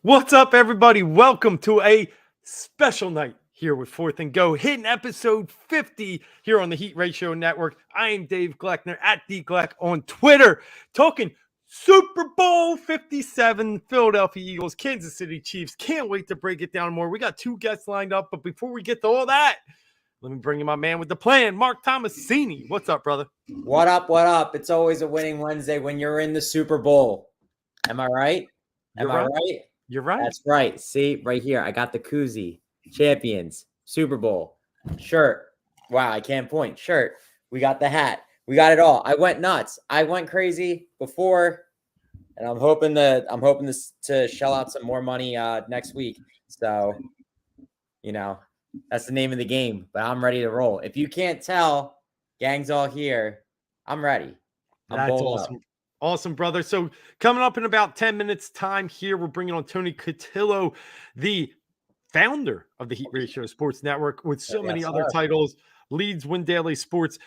What's up, everybody? Welcome to a special night here with Fourth and Go, hitting episode 50 here on the Heat Ratio Network. I am Dave Gleckner at DGleck on Twitter, talking Super Bowl 57, Philadelphia Eagles, Kansas City Chiefs. Can't wait to break it down more. We got two guests lined up, but before we get to all that, let me bring in my man with the plan, Marc Tomasini. What's up, brother? What up? What up? It's always a winning Wednesday when you're in the Super Bowl. Am I right? You're right. Right? You're right. That's right. See, right here, I got the koozie, champions, Super Bowl, shirt. Wow, I can't point. Shirt. We got the hat. We got it all. I went nuts. I went crazy before, and I'm hoping to shell out some more money next week. So, that's the name of the game. But I'm ready to roll. If you can't tell, gang's all here. I'm ready. That's awesome. Awesome, brother. So coming up in about 10 minutes time here, we're bringing on Tony Cutillo, the founder of the Heat Ratio Sports Network, with so many other titles, leads Win Daily Sports,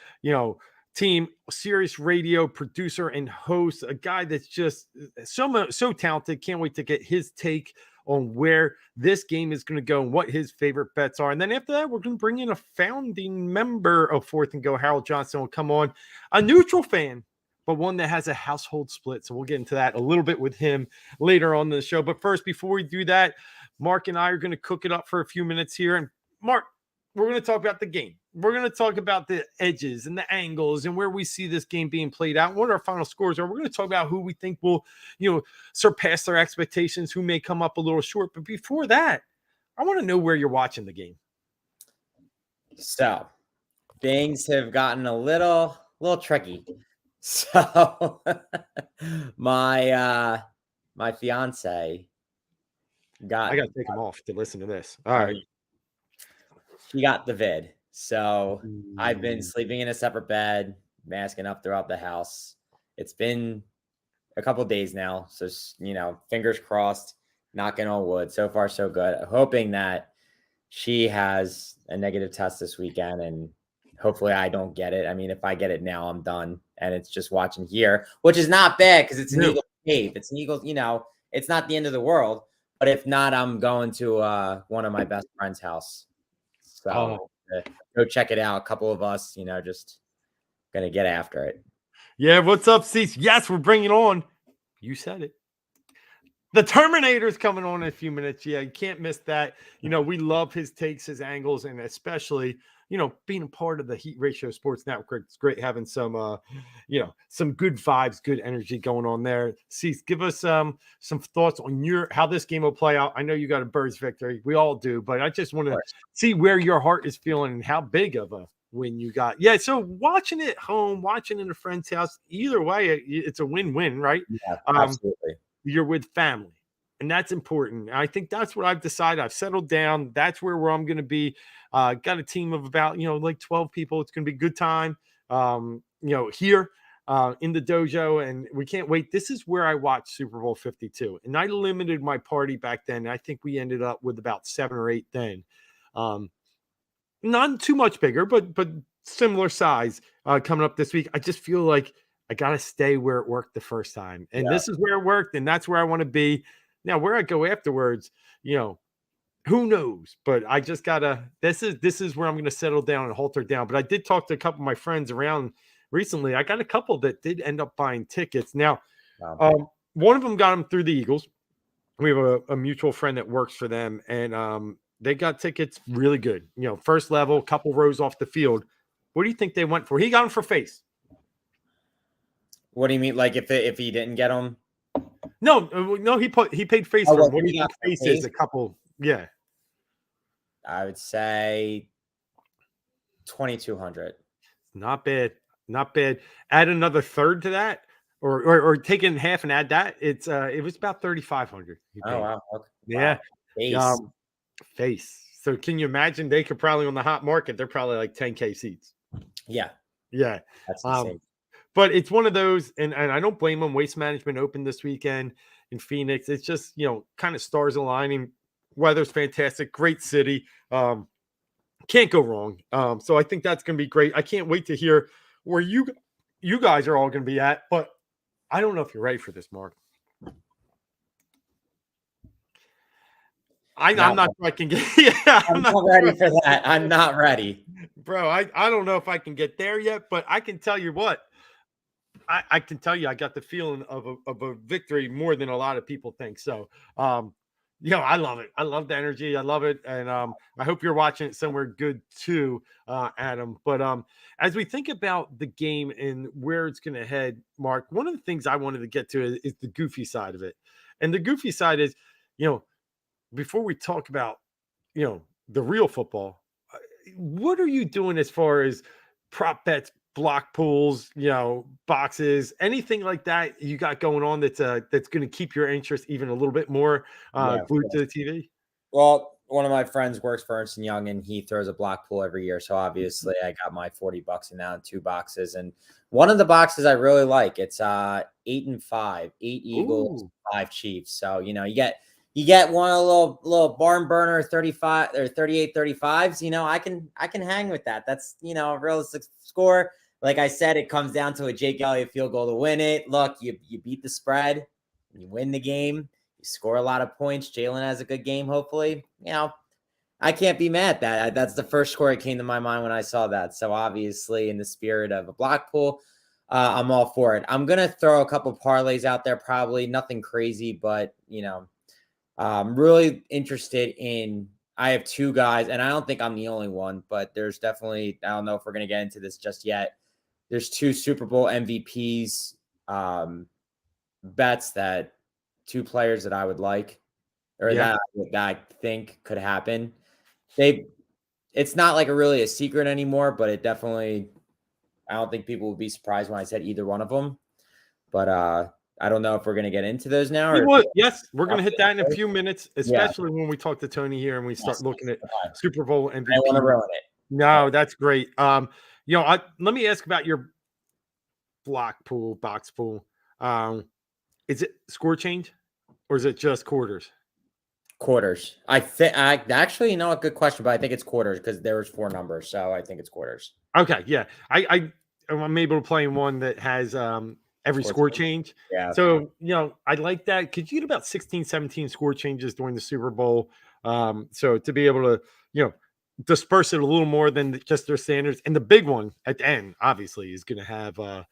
team, Sirius Radio producer and host, a guy that's just so talented. Can't wait to get his take on where this game is going to go and what his favorite bets are. And then after that, we're going to bring in a founding member of Fourth and Go. Harold Johnson will come on, a neutral fan, but one that has a household split. So we'll get into that a little bit with him later on in the show. But first, before we do that, Marc and I are going to cook it up for a few minutes here. And Marc, we're going to talk about the game. We're going to talk about the edges and the angles and where we see this game being played out, what our final scores are. We're going to talk about who we think will, surpass their expectations, who may come up a little short. But before that, I want to know where you're watching the game. So things have gotten a little tricky. So my fiance I got to take him off to listen to this. All right. She got the vid. So I've been sleeping in a separate bed, masking up throughout the house. It's been a couple of days now. So, fingers crossed, knocking on wood. So far, so good. Hoping that she has a negative test this weekend and hopefully I don't get it. I mean, if I get it now, I'm done. And it's just watching here, which is not bad because it's an Eagle cave. It's an Eagle, it's not the end of the world. But if not, I'm going to one of my best friend's house. So go check it out. A couple of us, just going to get after it. Yeah, what's up, Cease? Yes, we're bringing on. You said it. The Terminator's coming on in a few minutes. Yeah, you can't miss that. We love his takes, his angles, and especially, being a part of the Heat Ratio Sports Network. It's great having some, some good vibes, good energy going on there. Cease, give us some thoughts on how this game will play out. I know you got a Birds victory. We all do, but I just want to see where your heart is feeling and how big of a win you got. Yeah, so watching it home, watching in a friend's house, either way, it's a win-win, right? Yeah, absolutely. You're with family, and that's important. I think that's what I've decided. I've settled down. That's where I'm going to be. Got a team of about, like 12 people. It's going to be a good time, here in the dojo, and we can't wait. This is where I watched Super Bowl 52, and I limited my party back then. I think we ended up with about 7 or 8 then. Not too much bigger, but similar size coming up this week. I just feel like I got to stay where it worked the first time. And this is where it worked, and that's where I want to be. Now, where I go afterwards, who knows? But I just got to – this is where I'm going to settle down and halter down. But I did talk to a couple of my friends around recently. I got a couple that did end up buying tickets. Now, one of them got them through the Eagles. We have a mutual friend that works for them, and they got tickets really good. First level, couple rows off the field. What do you think they went for? He got them for face. What do you mean? Like if he didn't get them? No, he paid face for. What do you think face is? A couple, yeah. I would say 2,200. Not bad. Add another third to that, or take in half and add that. It was about 3,500. Oh wow. Okay. Yeah. Wow. Face. So can you imagine? They could probably on the hot market. They're probably like 10K seats. Yeah. That's insane. But it's one of those, and I don't blame them. Waste Management opened this weekend in Phoenix. It's just, kind of stars aligning. Weather's fantastic. Great city. Can't go wrong. So I think that's going to be great. I can't wait to hear where you guys are all going to be at. But I don't know if you're ready for this, Marc. I'm Not not sure I can get. Yeah, I'm I'm not not ready sure, for that. I'm not ready. bro. I don't know if I can get there yet, but I can tell you what. I can tell you, I got the feeling of a victory more than a lot of people think. So, I love it. I love the energy. I love it, and I hope you're watching it somewhere good too, Adam. But as we think about the game and where it's going to head, Mark, one of the things I wanted to get to is the goofy side of it, and the goofy side is, you know, before we talk about, the real football, what are you doing as far as prop bets, block pools, boxes, anything like that you got going on that's going to keep your interest even a little bit more Yeah, of glued to course. the TV? Well, one of my friends works for Ernst& Young, and he throws a block pool every year. So obviously, I got my $40 in now in 2 boxes, and one of the boxes I really like. It's 8 and 5, 8 Eagles, Ooh, 5 Chiefs. So you get one of the little barn burner 35 or 38 35s. I can hang with that. That's a realistic score. Like I said, it comes down to a Jake Elliott field goal to win it. Look, you beat the spread, you win the game. You score a lot of points. Jalen has a good game, hopefully. I can't be mad at that. That's the first score that came to my mind when I saw that. So obviously, in the spirit of a block pool, I'm all for it. I'm gonna throw a couple parlays out there, probably nothing crazy, but I'm really interested in. I have 2 guys, and I don't think I'm the only one, but there's definitely. I don't know if we're gonna get into this just yet. There's 2 Super Bowl MVPs bets that 2 players that I would like, or yeah. that I think could happen. It's not like really a secret anymore, but it definitely. I don't think people would be surprised when I said either one of them. But I don't know if we're gonna get into those now or if you Yes, we're going want to hit to. that in a few minutes, Yeah, especially when we talk to Tony here and we start yes, looking at okay. Super Bowl I don't want to MVP. ruin it. No, that's great. Let me ask about your block pool, box pool. Um, is it score change or is it just quarters? Quarters. I think I actually, a good question, but I think it's quarters because there was 4 numbers, so I think it's quarters. Okay, yeah. I'm able to play in one that has every Score score change. change. Yeah. So, I like that. Could you get about 16, 17 score changes during the Super Bowl? So to be able to, disperse it a little more than just their standards. And the big one at the end, obviously, is going to have a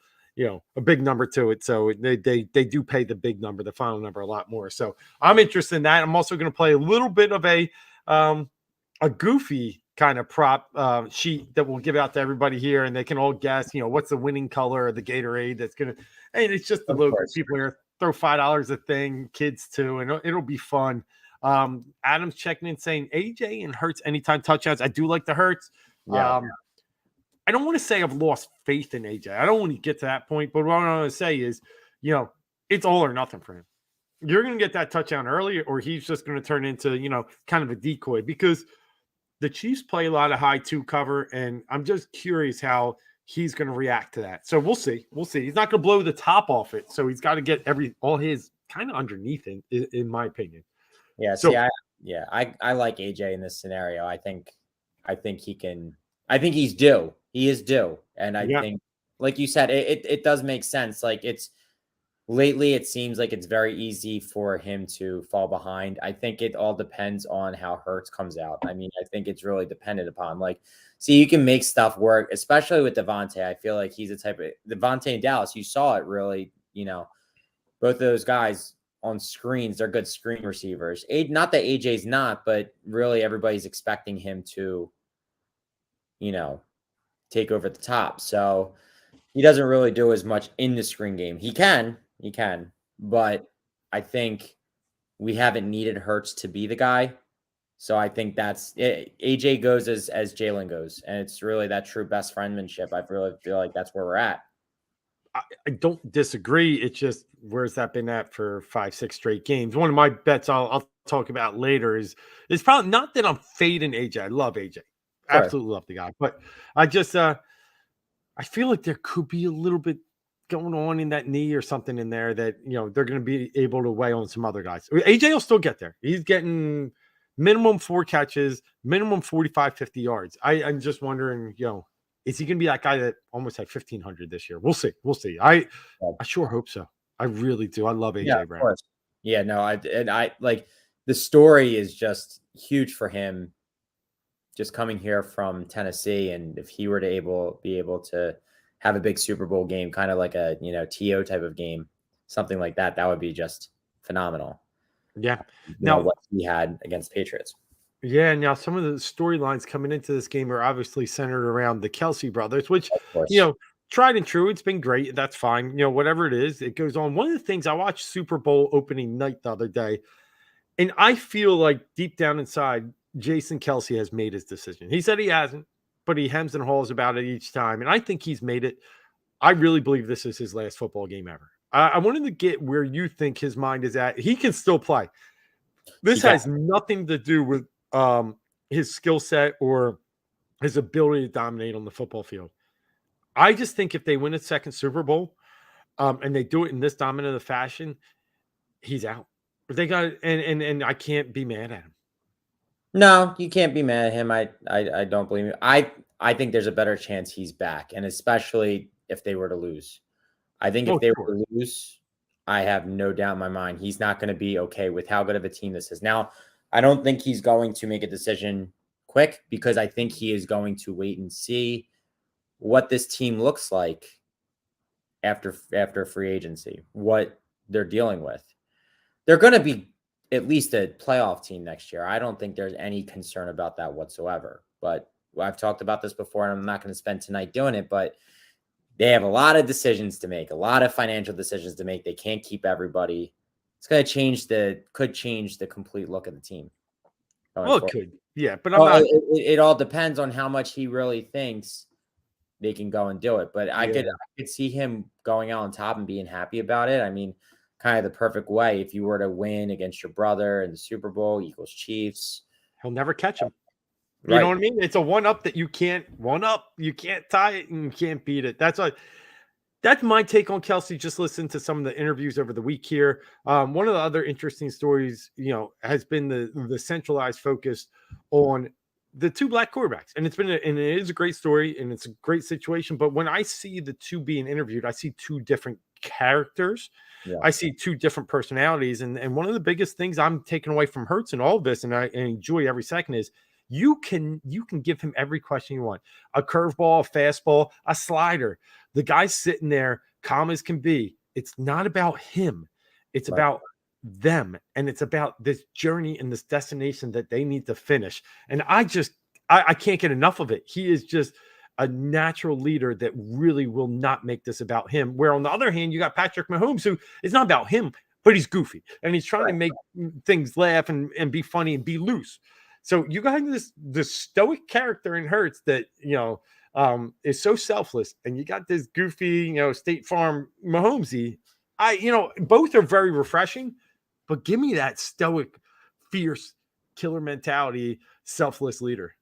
big number to it. So they do pay the big number, the final number, a lot more. So I'm interested in that. I'm also going to play a little bit of a goofy kind of prop sheet that we'll give out to everybody here, and they can all guess, what's the winning color of the Gatorade that's gonna. And it's just the Of local course. people here throw $5 a thing, kids too, and it'll be fun. Adam's checking in saying AJ and Hurts anytime touchdowns. I do like the Hurts. Yeah. I don't want to say I've lost faith in AJ. I don't want to get to that point, but what I want to say is, it's all or nothing for him. You're going to get that touchdown early, or he's just going to turn into, kind of a decoy, because the Chiefs play a lot of high 2 cover, and I'm just curious how he's going to react to that. So we'll see. We'll see. He's not going to blow the top off it, so he's got to get all his kind of underneath it, in my opinion. Yeah. So I like AJ in this scenario. I think he can. I think he's due. He is due, and I yeah, think, like you said, it does make sense. Like lately, it seems like it's very easy for him to fall behind. I think it all depends on how Hurts comes out. I mean, I think it's really dependent upon, like, see, you can make stuff work, especially with Devontae. I feel like he's a type of Devontae in Dallas. You saw it really, both of those guys on screens, they're good screen receivers. Not that AJ's not, but really everybody's expecting him to, you know, take over the top. So he doesn't really do as much in the screen game. He can, but I think we haven't needed Hurts to be the guy. So I think that's it. AJ goes as Jalen goes, and it's really that true best friendmanship. I really feel like that's where we're at. I don't disagree. It's just, where's that been at for 5, 6 straight games? One of my bets I'll talk about later is probably not that I'm fading AJ. I love AJ, Sure. absolutely love the guy, but I just I feel like there could be a little bit going on in that knee or something in there that, they're going to be able to weigh on some other guys. AJ will still get there. He's getting minimum 4 catches, minimum 45, 50 yards. I'm just wondering, is he going to be that guy that almost had 1,500 this year? We'll see. We'll see. I sure hope so. I really do. I love Yeah, AJ of Brown. course. Yeah, no, I like the story is just huge for him, just coming here from Tennessee. And if he were to be able to have a big Super Bowl game, kind of like a, TO type of game, something like that, that would be just phenomenal. Yeah. Now, what he had against Patriots. Yeah, now some of the storylines coming into this game are obviously centered around the Kelsey brothers, which, Of course. tried and true. It's been great. That's fine. Whatever it is, it goes on. One of the things, I watched Super Bowl opening night the other day, and I feel like deep down inside, Jason Kelsey has made his decision. He said he hasn't, but he hems and haws about it each time. And I think he's made it. I really believe this is his last football game ever. I wanted to get where you think his mind is at. He can still play. This has nothing to do with his skill set or his ability to dominate on the football field. I just think if they win a second Super Bowl and they do it in this dominant of fashion, he's out. They got it, and I can't be mad at him. No, you can't be mad at him. I don't blame you. I think there's a better chance he's back, and especially if they were to lose. I think if they were to lose, I have no doubt in my mind he's not going to be okay with how good of a team this is. Now, I don't think he's going to make a decision quick, because I think he is going to wait and see what this team looks like after free agency, what they're dealing with. They're going to be at least a playoff team next year. I don't think there's any concern about that whatsoever. But I've talked about this before, and I'm not going to spend tonight doing it, but they have a lot of decisions to make, a lot of financial decisions to make. They can't keep everybody. It's going to could change the complete look of the team. Well, it could. Yeah, but it all depends on how much he really thinks they can go and do it. But I could see him going out on top and being happy about it. I mean, kind of the perfect way. If you were to win against your brother in the Super Bowl, Eagles Chiefs, he'll never catch him. You know what I mean? It's a one-up that you can't You can't tie it and you can't beat it. That's my take on Kelsey. Just listen to some of the interviews over the week here. One of the other interesting stories, has been the centralized focus on the two black quarterbacks. And it is a great story and it's a great situation. But when I see the two being interviewed, I see two different characters. Yeah. I see two different personalities. And one of the biggest things I'm taking away from Hurts and all of this, and I enjoy every second, is you can give him every question you want. A curveball, a fastball, a slider. The guy's sitting there calm as can be. It's not about him. It's about them. And it's about this journey and this destination that they need to finish. And I can't get enough of it. He is just a natural leader that really will not make this about him. Where on the other hand, you got Patrick Mahomes, who it's not about him, but he's goofy. And he's trying to make things laugh and be funny and be loose. So you got this stoic character in Hurts that, is so selfless, and you got this goofy, State Farm Mahomesy. Both are very refreshing, but give me that stoic, fierce, killer mentality, selfless leader.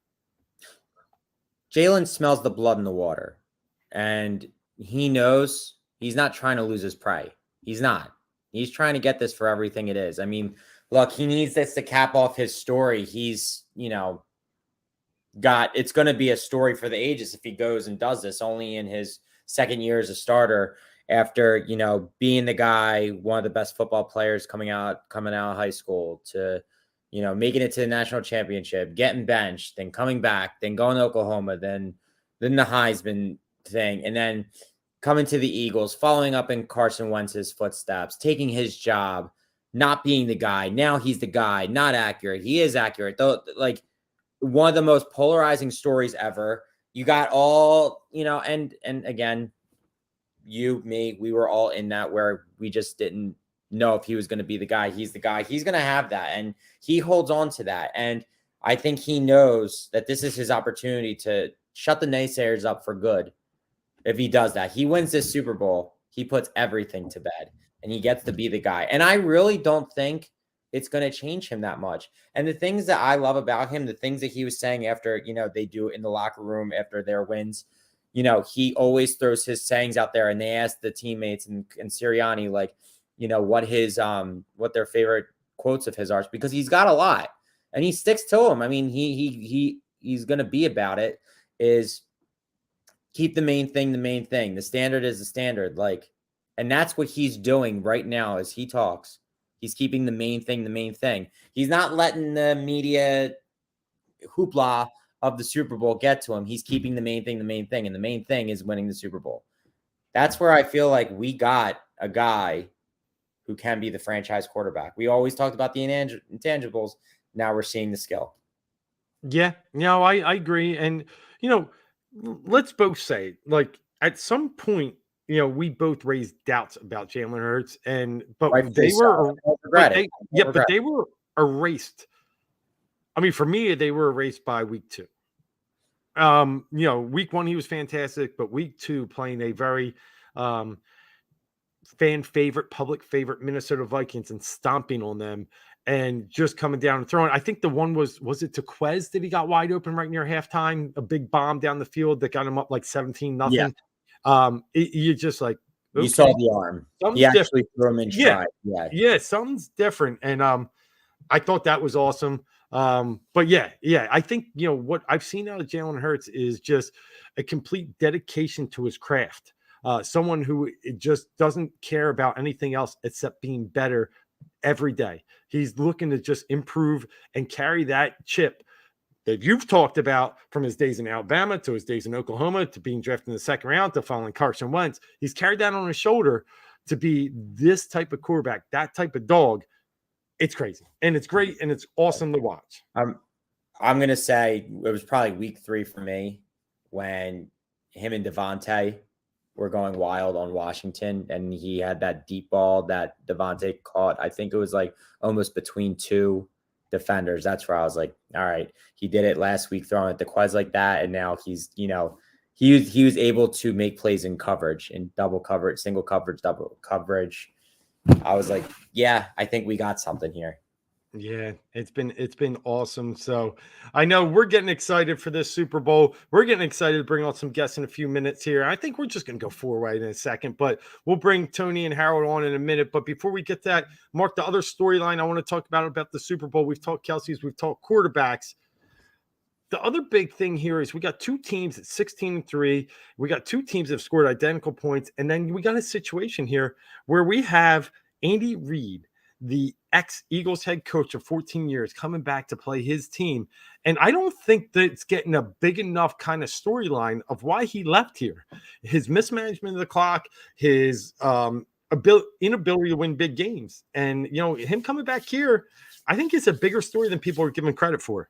Jalen smells the blood in the water, and he knows he's not trying to lose his prey. He's not. He's trying to get this for everything it is. I mean, look, he needs this to cap off his story. He's, it's going to be a story for the ages if he goes and does this only in his second year as a starter after, being the guy, one of the best football players coming out of high school, to, making it to the national championship, getting benched, then coming back, then going to Oklahoma, then the Heisman thing, and then coming to the Eagles, following up in Carson Wentz's footsteps, taking his job, not being the guy. Now he's the guy, not accurate. He is accurate, though. Like, one of the most polarizing stories ever. You got all, and again, you, me, we were all in that where we just didn't know if he was going to be the guy. He's the guy. He's going to have that. And he holds on to that. And I think he knows that this is his opportunity to shut the naysayers up for good. If he does that, he wins this Super Bowl, he puts everything to bed and he gets to be the guy. And I really don't think it's going to change him that much. And the things that I love about him, the things that he was saying after, they do in the locker room after their wins, he always throws his sayings out there, and they ask the teammates and Sirianni, like, what their favorite quotes of his are, because he's got a lot and he sticks to them. I mean, he's going to be about it, is keep the main thing the main thing. The standard is the standard. Like, and that's what he's doing right now as he talks. He's keeping the main thing the main thing. He's not letting the media hoopla of the Super Bowl get to him. He's keeping the main thing the main thing, and the main thing is winning the Super Bowl. That's where I feel like we got a guy who can be the franchise quarterback. We always talked about the intangibles. Now we're seeing the skill. Yeah, no, I agree. And, let's both say, like, at some point, we both raised doubts about Jalen Hurts, but Rightfully they were, so. Regret it. but they were erased. I mean, for me, they were erased by week 2. Week 1 he was fantastic, but week 2 playing a very fan favorite, public favorite Minnesota Vikings and stomping on them and just coming down and throwing. I think the one was it to Quez that he got wide open right near halftime, a big bomb down the field that got him up like 17-0. Yeah. You just like, okay. You saw the arm. He actually threw him in stride. Yeah, something's different. And I thought that was awesome. But yeah, I think, what I've seen out of Jalen Hurts is just a complete dedication to his craft. Someone who just doesn't care about anything else except being better every day. He's looking to just improve and carry that chip that you've talked about from his days in Alabama to his days in Oklahoma to being drafted in the 2nd round to following Carson Wentz. He's carried that on his shoulder to be this type of quarterback, that type of dog. It's crazy and it's great and it's awesome to watch. I'm going to say it was probably week 3 for me when him and Devontae were going wild on Washington, and he had that deep ball that Devontae caught. I think it was like almost between 2 defenders. That's where I was like, all right, he did it last week throwing at the Quez like that, and now he's, he was able to make plays in coverage, in double coverage, single coverage, double coverage. I was like, yeah, I think we got something here. Yeah, it's been awesome. So I know we're getting excited for this Super Bowl. We're getting excited to bring on some guests in a few minutes here. I think we're just going to go 4-way in a second, but we'll bring Tony and Harold on in a minute. But before we get that, Mark, the other storyline I want to talk about the Super Bowl. We've talked Kelsey's, we've talked quarterbacks. The other big thing here is we got 2 teams at 16-3. We got 2 teams that have scored identical points. And then we got a situation here where we have Andy Reid, the ex-Eagles head coach of 14 years, coming back to play his team. And I don't think that it's getting a big enough kind of storyline of why he left here. His mismanagement of the clock, his inability to win big games. And, him coming back here, I think it's a bigger story than people are giving credit for.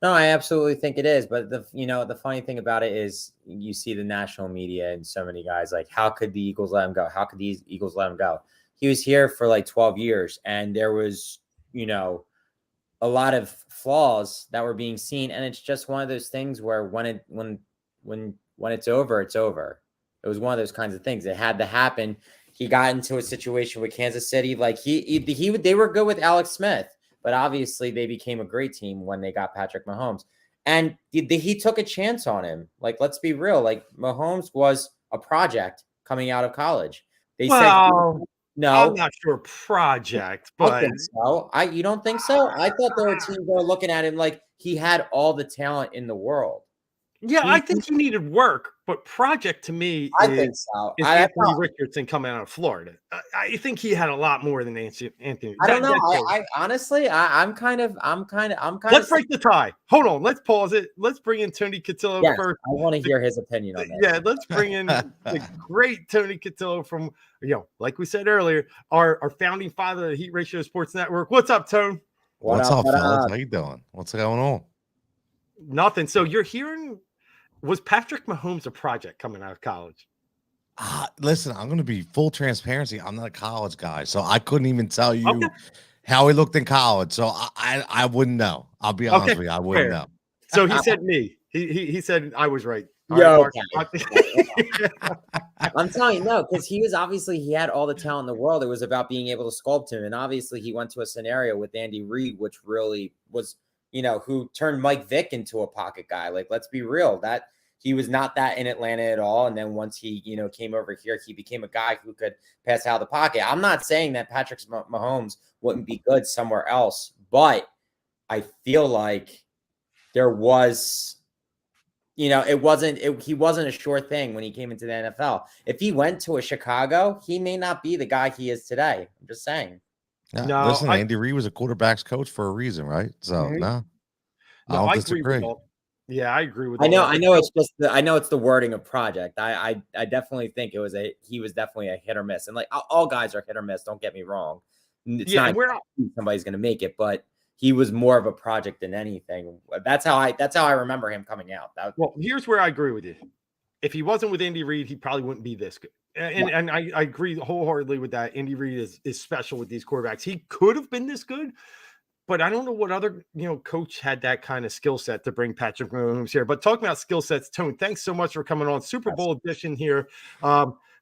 No, I absolutely think it is. But the funny thing about it is you see the national media and so many guys like, how could the Eagles let him go? How could these Eagles let him go? He was here for like 12 years and there was, a lot of flaws that were being seen. And it's just one of those things where when it's over, it's over. It was one of those kinds of things. It had to happen. He got into a situation with Kansas City. Like they were good with Alex Smith, but obviously they became a great team when they got Patrick Mahomes. And he took a chance on him. Like, let's be real. Like, Mahomes was a project coming out of college. They said, no, I'm not sure project, but I think so. You don't think so? I thought there were teams that were looking at him like he had all the talent in the world. Yeah, I think he needed work, but project to me think so. Is Anthony Richardson coming out of Florida. I think he had a lot more than Anthony. I don't know. I honestly, I'm kind of. Let's break the tie. Hold on. Let's pause it. Let's bring in Tony Cutillo first. I want to hear his opinion on that. Yeah, let's bring in the great Tony Cutillo from, like we said earlier, our founding father of the Heat Ratio Sports Network. What's up, Tone? What's up, fellas? How you doing? What's going on? Nothing. So you're hearing. Was Patrick Mahomes a project coming out of college? Listen, I'm going to be full transparency. I'm not a college guy, so I couldn't even tell you how he looked in college. So I wouldn't know. I'll be honest with you. I wouldn't know. So he said me. He said I was right. I'm telling you, no, because he had all the talent in the world. It was about being able to sculpt him. And obviously he went to a scenario with Andy Reid, which really was, who turned Mike Vick into a pocket guy. Like, let's be real, that he was not that in Atlanta at all. And then once he, came over here, he became a guy who could pass out of the pocket. I'm not saying that Patrick Mahomes wouldn't be good somewhere else, but I feel like there was, he wasn't a sure thing when he came into the NFL. If he went to a Chicago, he may not be the guy he is today. I'm just saying. Yeah, No, listen, Andy Reid was a quarterback's coach for a reason, right? So no, I no, don't I agree with disagree. all. Yeah, I agree with I all know, that. I But know it's just I know it's the wording of project. I definitely think he was definitely a hit or miss. And like all guys are hit or miss, don't get me wrong. It's yeah, not and we're not. somebody's gonna make it, but he was more of a project than anything. That's how I remember him coming out. Well, here's where I agree with you. If he wasn't with Andy Reid, he probably wouldn't be this good. And I agree wholeheartedly with that. Andy Reid is special with these quarterbacks. He could have been this good, but I don't know what other coach had that kind of skill set to bring Patrick Mahomes here. But talking about skill sets, Tone, thanks so much for coming on Super Bowl edition here.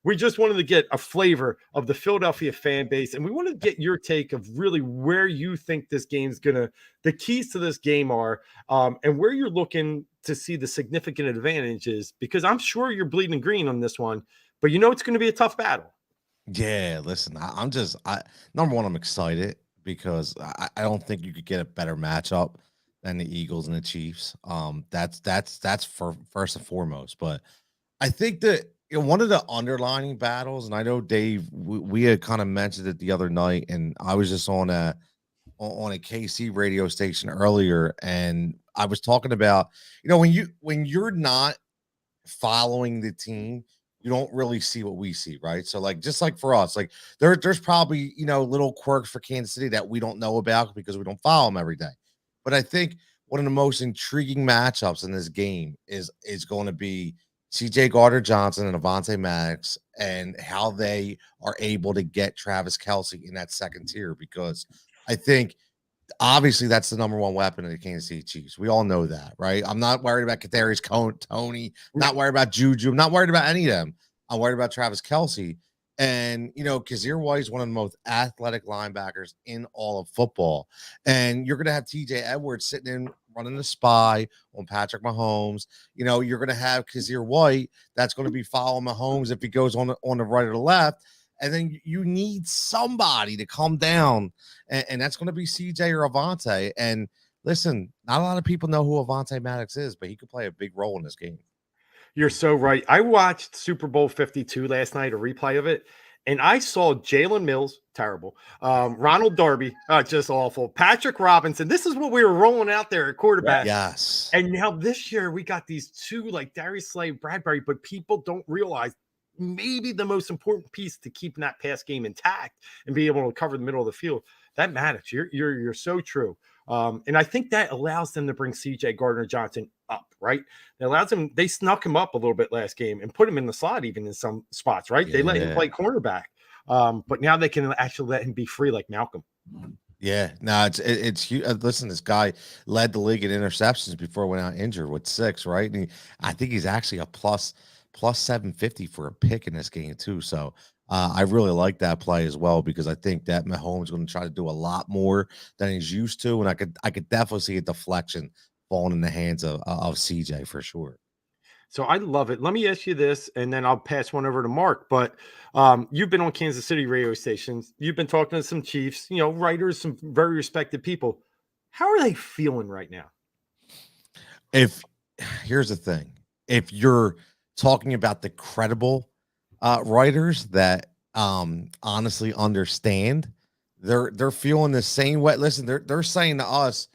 We just wanted to get a flavor of the Philadelphia fan base, and we wanted to get your take of really where you think this game's the keys to this game are, and where you're looking to see the significant advantages, because I'm sure you're bleeding green on this one, but it's going to be a tough battle. Yeah, listen, number one, I'm excited because I don't think you could get a better matchup than the Eagles and the Chiefs. That's for first and foremost. But I think that one of the underlining battles, and I know Dave, we had kind of mentioned it the other night, and I was just on a KC radio station earlier, and I was talking about when you're not following the team, you don't really see what we see, right? So like just like for us, like there's probably little quirks for Kansas City that we don't know about because we don't follow them every day. But I think one of the most intriguing matchups in this game is going to be CJ Gardner Johnson and Avonte Maddox and how they are able to get Travis Kelce in that second tier, because I think obviously that's the number one weapon of the Kansas City Chiefs. We all know that, right? I'm not worried about Kadarius Tony, not worried about Juju, I'm not worried about any of them. I'm worried about Travis Kelce. And Kazir White is one of the most athletic linebackers in all of football. And you're gonna have TJ Edwards sitting in running the spy on Patrick Mahomes. You're gonna have Kazir White that's gonna be following Mahomes if he goes on the right or the left. And then you need somebody to come down, and that's going to be CJ or Avonte. And listen, not a lot of people know who Avonte Maddox is, but he could play a big role in this game. You're so right. I watched Super Bowl 52 last night, a replay of it, and I saw Jalen Mills, terrible. Ronald Darby, just awful. Patrick Robinson. This is what we were rolling out there at quarterback. Yes. And now this year we got these two like Darius Slay, Bradbury, but people don't realize maybe the most important piece to keeping that pass game intact and be able to cover the middle of the field. That matters. You're so true. And I think that allows them to bring CJ Gardner Johnson up, right? It allows them, they snuck him up a little bit last game and put him in the slot even in some spots, right? They let him play cornerback. But now they can actually let him be free like Malcolm. Yeah, no, it's huge. Listen, this guy led the league in interceptions before he went out injured with 6, right? And I think he's actually a plus 750 for a pick in this game too. So I really like that play as well, because I think that Mahomes is going to try to do a lot more than he's used to, and I could definitely see a deflection falling in the hands of CJ for sure. So I love it. Let me ask you this, and then I'll pass one over to Mark. But you've been on Kansas City radio stations. You've been talking to some Chiefs, writers, some very respected people. How are they feeling right now? Here's the thing, if you're talking about the credible writers that honestly understand, they're feeling the same way. Listen, they're saying to us,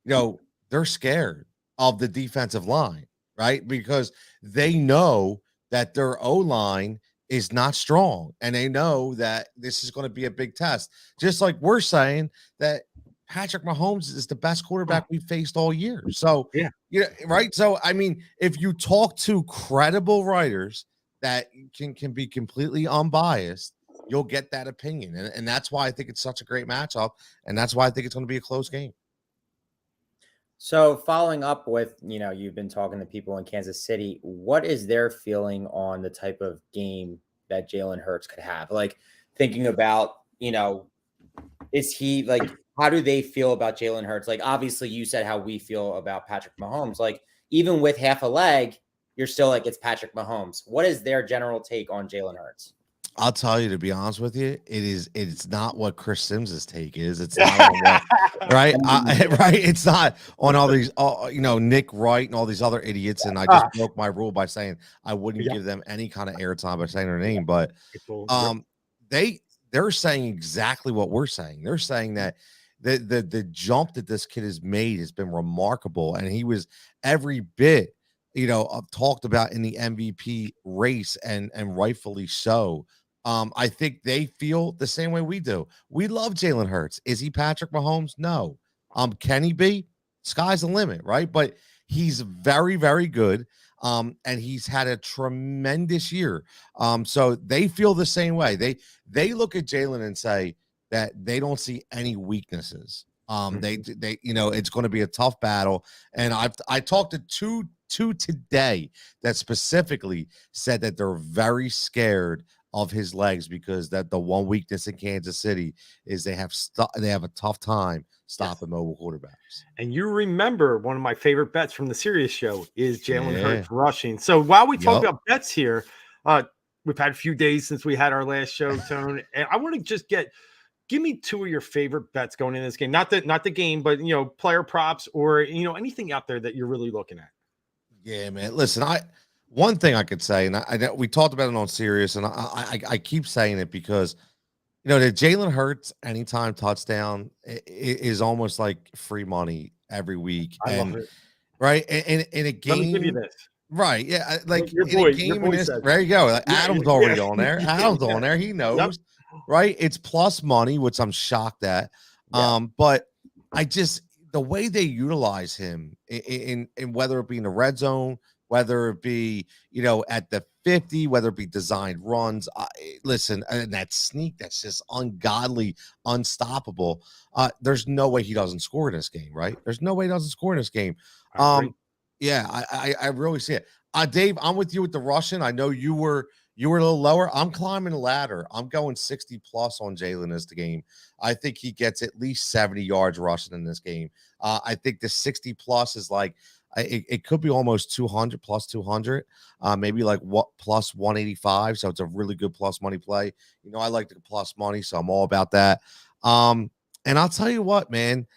they're scared of the defensive line, right? Because they know that their O-line is not strong, and they know that this is going to be a big test. Just like we're saying that Patrick Mahomes is the best quarterback we've faced all year. So, right. So, I mean, if you talk to credible writers that can be completely unbiased, you'll get that opinion. And that's why I think it's such a great matchup. And that's why I think it's going to be a close game. So following up with, you've been talking to people in Kansas City, what is their feeling on the type of game that Jalen Hurts could have? Like thinking about, is he like, how do they feel about Jalen Hurts? Like, obviously you said how we feel about Patrick Mahomes. Like even with half a leg, you're still like, it's Patrick Mahomes. What is their general take on Jalen Hurts? I'll tell you, to be honest with you, it's not what Chris Sims's take is. It's not on what, right? Right. It's not on all these, Nick Wright and all these other idiots. And I just broke my rule by saying I wouldn't give them any kind of airtime by saying their name. But they're saying exactly what we're saying. They're saying that the jump that this kid has made has been remarkable, and he was every bit, talked about in the MVP race, and rightfully so. I think they feel the same way we do. We love Jalen Hurts. Is he Patrick Mahomes? No. Can he be? Sky's the limit, right? But he's very, very good. And he's had a tremendous year. So they feel the same way. They look at Jalen and say that they don't see any weaknesses. They it's going to be a tough battle. And I talked to two today that specifically said that they're very scared of his legs, because that the one weakness in Kansas City is they have a tough time stopping mobile quarterbacks. And you remember one of my favorite bets from the Sirius show is Jalen Hurts rushing. So while we talk about bets here, we've had a few days since we had our last show, Tone, and I want to just give me two of your favorite bets going in this game. Not the game, but player props or anything out there that you're really looking at. Yeah, man. Listen, one thing I could say, and I we talked about it on Sirius, and I keep saying it because the Jalen Hurts anytime touchdown is almost like free money every week. I love it. Right? And in a game, let me give you this. Right. Yeah. Like your in boy, a game in this, there you go. Like, Adam's already on there. Adam's on there. He knows. Yep. Right. It's plus money, which I'm shocked at. Yeah. But the way they utilize him in whether it be in the red zone, whether it be, at the 50, whether it be designed runs, listen, and that sneak, that's just ungodly, unstoppable. There's no way he doesn't score in this game, right? There's no way he doesn't score in this game. Yeah, I really see it. Dave, I'm with you with the Russian. I know you were a little lower. I'm climbing the ladder. I'm going 60 plus on Jalen as the game. I think he gets at least 70 yards rushing in this game. I think the 60 plus is like, it could be almost 200 plus 200, maybe like plus 185. So it's a really good plus money play. I like the plus money, so I'm all about that. And I'll tell you what, man.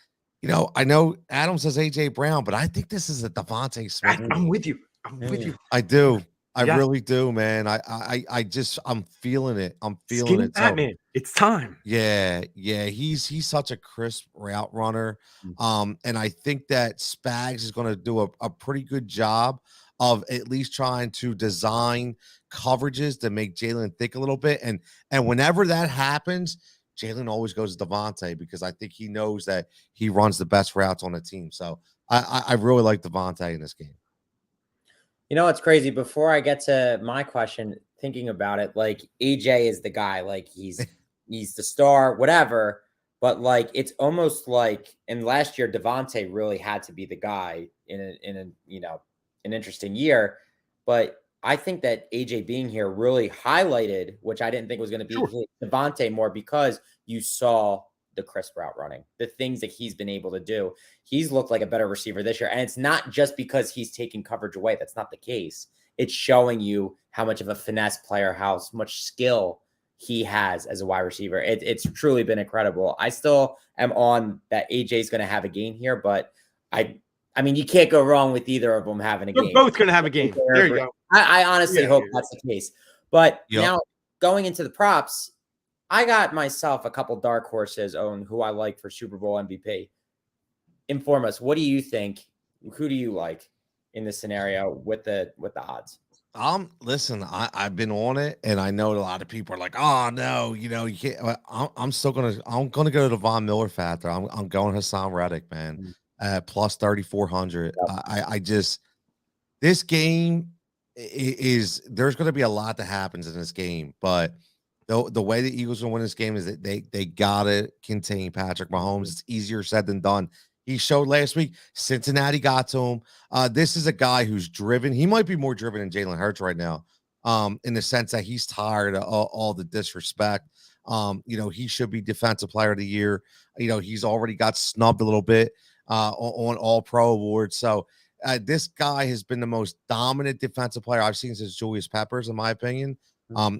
I know Adam says AJ Brown, but I think this is a Devontae Smith. I'm with you. I'm with you. I do. I really do, man. I'm feeling it. I'm feeling it. Batman. It's time. Yeah. He's such a crisp route runner. And I think that Spags is going to do a pretty good job of at least trying to design coverages to make Jalen think a little bit. And whenever that happens, Jalen always goes to Devontae, because I think he knows that he runs the best routes on the team. So I really like Devontae in this game. It's crazy. Before I get to my question, thinking about it, like AJ is the guy, like he's the star, whatever. But like it's almost like, and last year Devontae really had to be the guy in an interesting year. But I think that AJ being here really highlighted, which I didn't think was going to be Devontae more, because you saw the crisp route running, the things that he's been able to do. He's looked like a better receiver this year. And it's not just because he's taking coverage away. That's not the case. It's showing you how much of a finesse player, how much skill he has as a wide receiver. It's truly been incredible. I still am on that AJ is going to have a game here, but I mean, you can't go wrong with either of them having a game. They're both going to have a game. There you go. I honestly hope that's the case. But now going into the props, I got myself a couple dark horses on who I like for Super Bowl MVP. Inform us. What do you think? Who do you like in this scenario with the odds? Listen, I've been on it, and I know a lot of people are like, "Oh no, you can't." I'm gonna go to the Von Miller factor. I'm going Hassan Reddick, man, plus 3,400. Yep. This game is there's going to be a lot that happens in this game, but the way the Eagles will win this game is that they gotta contain Patrick Mahomes. It's easier said than done. He showed last week. Cincinnati got to him. This is a guy who's driven. He might be more driven than Jalen Hurts right now, in the sense that he's tired of all the disrespect. He should be Defensive Player of the Year. He's already got snubbed a little bit on All Pro awards. So this guy has been the most dominant defensive player I've seen since Julius Peppers, in my opinion.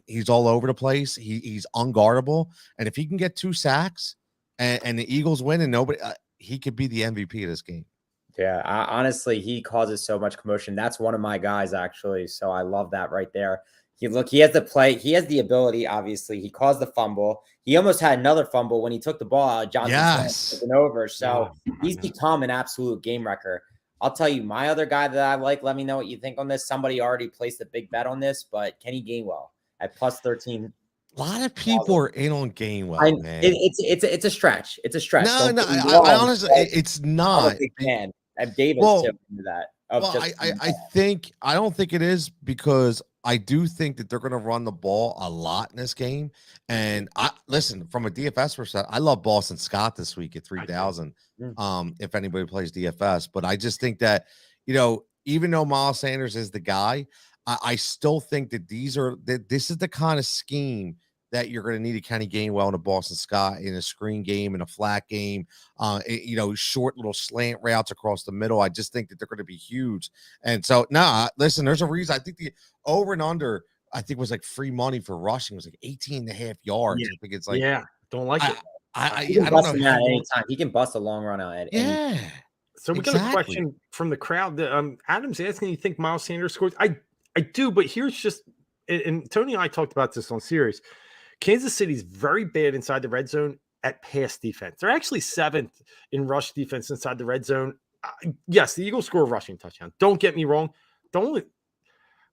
He's all over the place. He's unguardable, and if he can get 2 sacks and the Eagles win and nobody. He could be the MVP of this game. Yeah, honestly, he causes so much commotion. That's one of my guys, actually. So I love that right there. He has the play. He has the ability. Obviously, he caused the fumble. He almost had another fumble when he took the ball out. Johnson took it over. So he's become an absolute game wrecker. I'll tell you, my other guy that I like. Let me know what you think on this. Somebody already placed a big bet on this, but Kenny Gainwell at plus 13. A lot of people are in on Gainwell, man. It's a stretch. It's a stretch. No, I honestly, it's not. I'm a big fan. And Davis too into that. I don't think it is, because I do think that they're going to run the ball a lot in this game. And listen, from a DFS perspective, I love Boston Scott this week at 3,000. If anybody plays DFS, but I just think that, even though Miles Sanders is the guy, I still think that this is the kind of scheme that you're going to need a Kenny Gainwell and a Boston Scott in a screen game, in a flat game, short little slant routes across the middle. I just think that they're going to be huge. And so, listen, there's a reason. I think the over and under, I think, was like free money for rushing. It was like 18.5 yards. Yeah. I think it's like, don't like it. I don't know. At any time. He can bust a long run out at any time. So we got a question from the crowd. Adam's asking, you think Miles Sanders scores? I do, but here's just, and Tony and I talked about this on Series. Kansas City's very bad inside the red zone at pass defense. They're actually 7th in rush defense inside the red zone. Yes, the Eagles score a rushing touchdown. Don't get me wrong.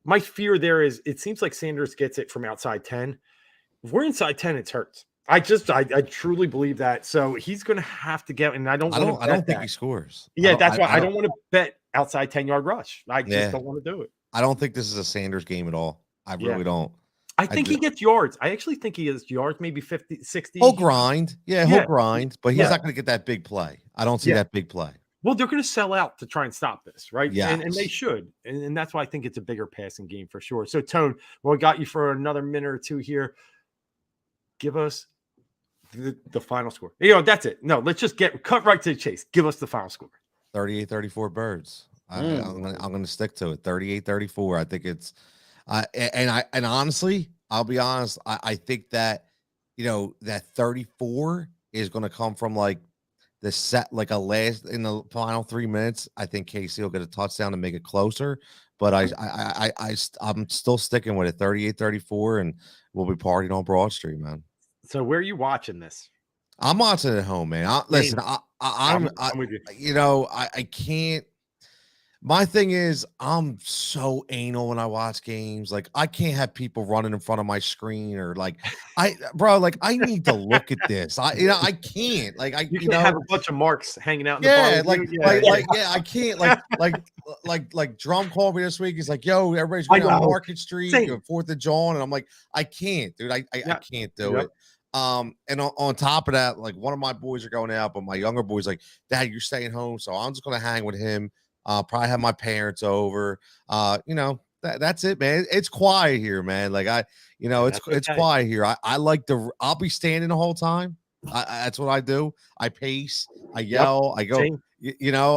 My fear there is it seems like Sanders gets it from outside 10. If we're inside 10, it hurts. I truly believe that. So he's going to have to get, and I don't think he scores. Yeah, that's why I don't want to bet outside 10-yard rush. I just don't want to do it. I don't think this is a Sanders game at all. I really don't. I think he gets yards. I actually think he has yards, maybe 50, 60. He'll grind. Yeah, he'll grind, but he's not going to get that big play. I don't see that big play. Well, they're going to sell out to try and stop this, right? Yeah. And they should. And that's why I think it's a bigger passing game for sure. So, Tone, I got you for another minute or two here. Give us the final score. That's it. No, let's just cut right to the chase. Give us the final score. 38-34 Birds. I'm going to stick to it. 38-34. I think it's and honestly, I'll be honest. I think that, that 34 is going to come from like the set, like in the final 3 minutes. I think KC will get a touchdown to make it closer, but I'm still sticking with it. 38-34, and we'll be partying on Broad Street, man. So where are you watching this? I'm watching it at home, man. Listen, I'm with you. I can't. My thing is, I'm so anal when I watch games. Like, I can't have people running in front of my screen, or I need to look at this. I can't. You can't have a bunch of Marks hanging out in the bar. I can't. Like Drum called me this week. He's like, "Yo, everybody's going on Market Street, 4th of July," and I'm like, I can't, dude. I can't do it. And on top of that, like, one of my boys are going out, but my younger boy's like, "Dad, you're staying home," so I'm just gonna hang with him. Probably have my parents over. That's it, man. It's quiet here, man. Like it's quiet here. I'll be standing the whole time. That's what I do. I pace. I yell. I go.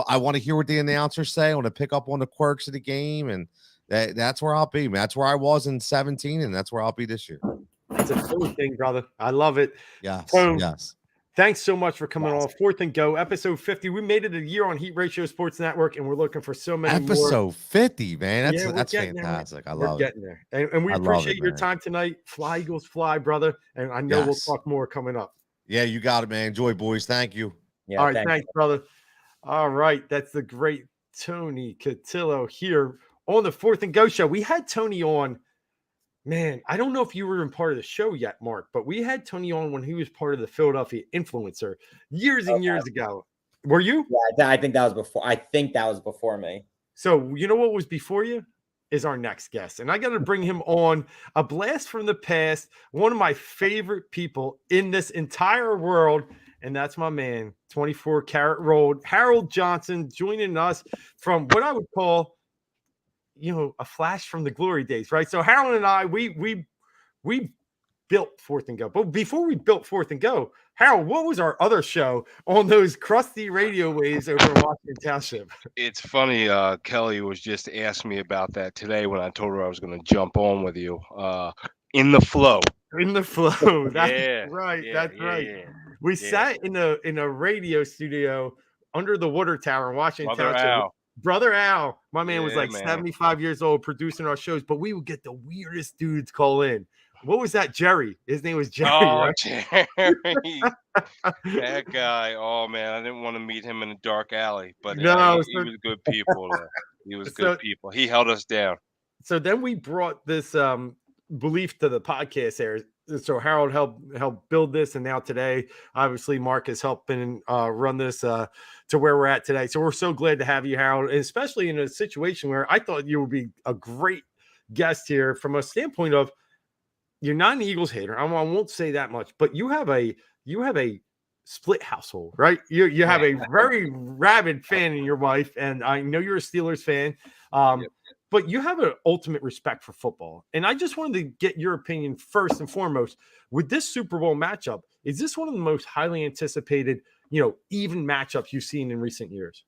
I want to hear what the announcers say. I want to pick up on the quirks of the game, and that's where I'll be, man. That's where I was in 17, and that's where I'll be this year. It's a Philly thing, brother. I love it. Yes. Yes. Thanks so much for coming on 4th and Go, episode 50. We made it a year on Heat Ratio Sports Network, and we're looking for so many episode 50, man. That's fantastic. I love it. We're getting there. And we appreciate your time tonight. Fly, Eagles, fly, brother. And I know we'll talk more coming up. Yeah, you got it, man. Enjoy, boys. Thank you. Yeah, all right, thanks, brother. All right, that's the great Tony Cutillo here on the 4th and Go show. We had Tony on. Man, I don't know if you were in part of the show yet, Mark, but we had Tony on when he was part of the Philadelphia Influencer years and years ago. Were you? Yeah, I think that was before. I think that was before me. So you know what was before you is our next guest, and I got to bring him on. A blast from the past, one of my favorite people in this entire world, and that's my man, 24 Karat Road, Harold Johnson, joining us from what I would call, a flash from the glory days, right? So Harold and I, we built 4th and Go. But before we built 4th and Go, Harold, what was our other show on those crusty radio waves over in Washington Township? It's funny. Kelly was just asking me about that today when I told her I was going to jump on with you. In the flow. In the flow. That's right. That's right. Yeah. We sat in a radio studio under the water tower in Washington Township. Brother Al, my man was Yeah, like man. 75 years old producing our shows, but we would get the weirdest dudes call in. What was that? Jerry. His name was Jerry, Oh, right? Jerry. That guy. Oh man, I didn't want to meet him in a dark alley, but No, he was good people though. He was good so people. He held us down. so then we brought this belief to the podcast there. So Harold helped build this, and now today, obviously, Marc is helping run this to where we're at today. So we're so glad to have you, Harold, and especially in a situation where I thought you would be a great guest here from a standpoint of you're not an Eagles hater. I won't say that much, but you have a split household, right? You have a very rabid fan in your wife, and I know you're a Steelers fan. Yep. But you have an ultimate respect for football. And I just wanted to get your opinion first and foremost. With this Super Bowl matchup, is this one of the most highly anticipated, even matchups you've seen in recent years?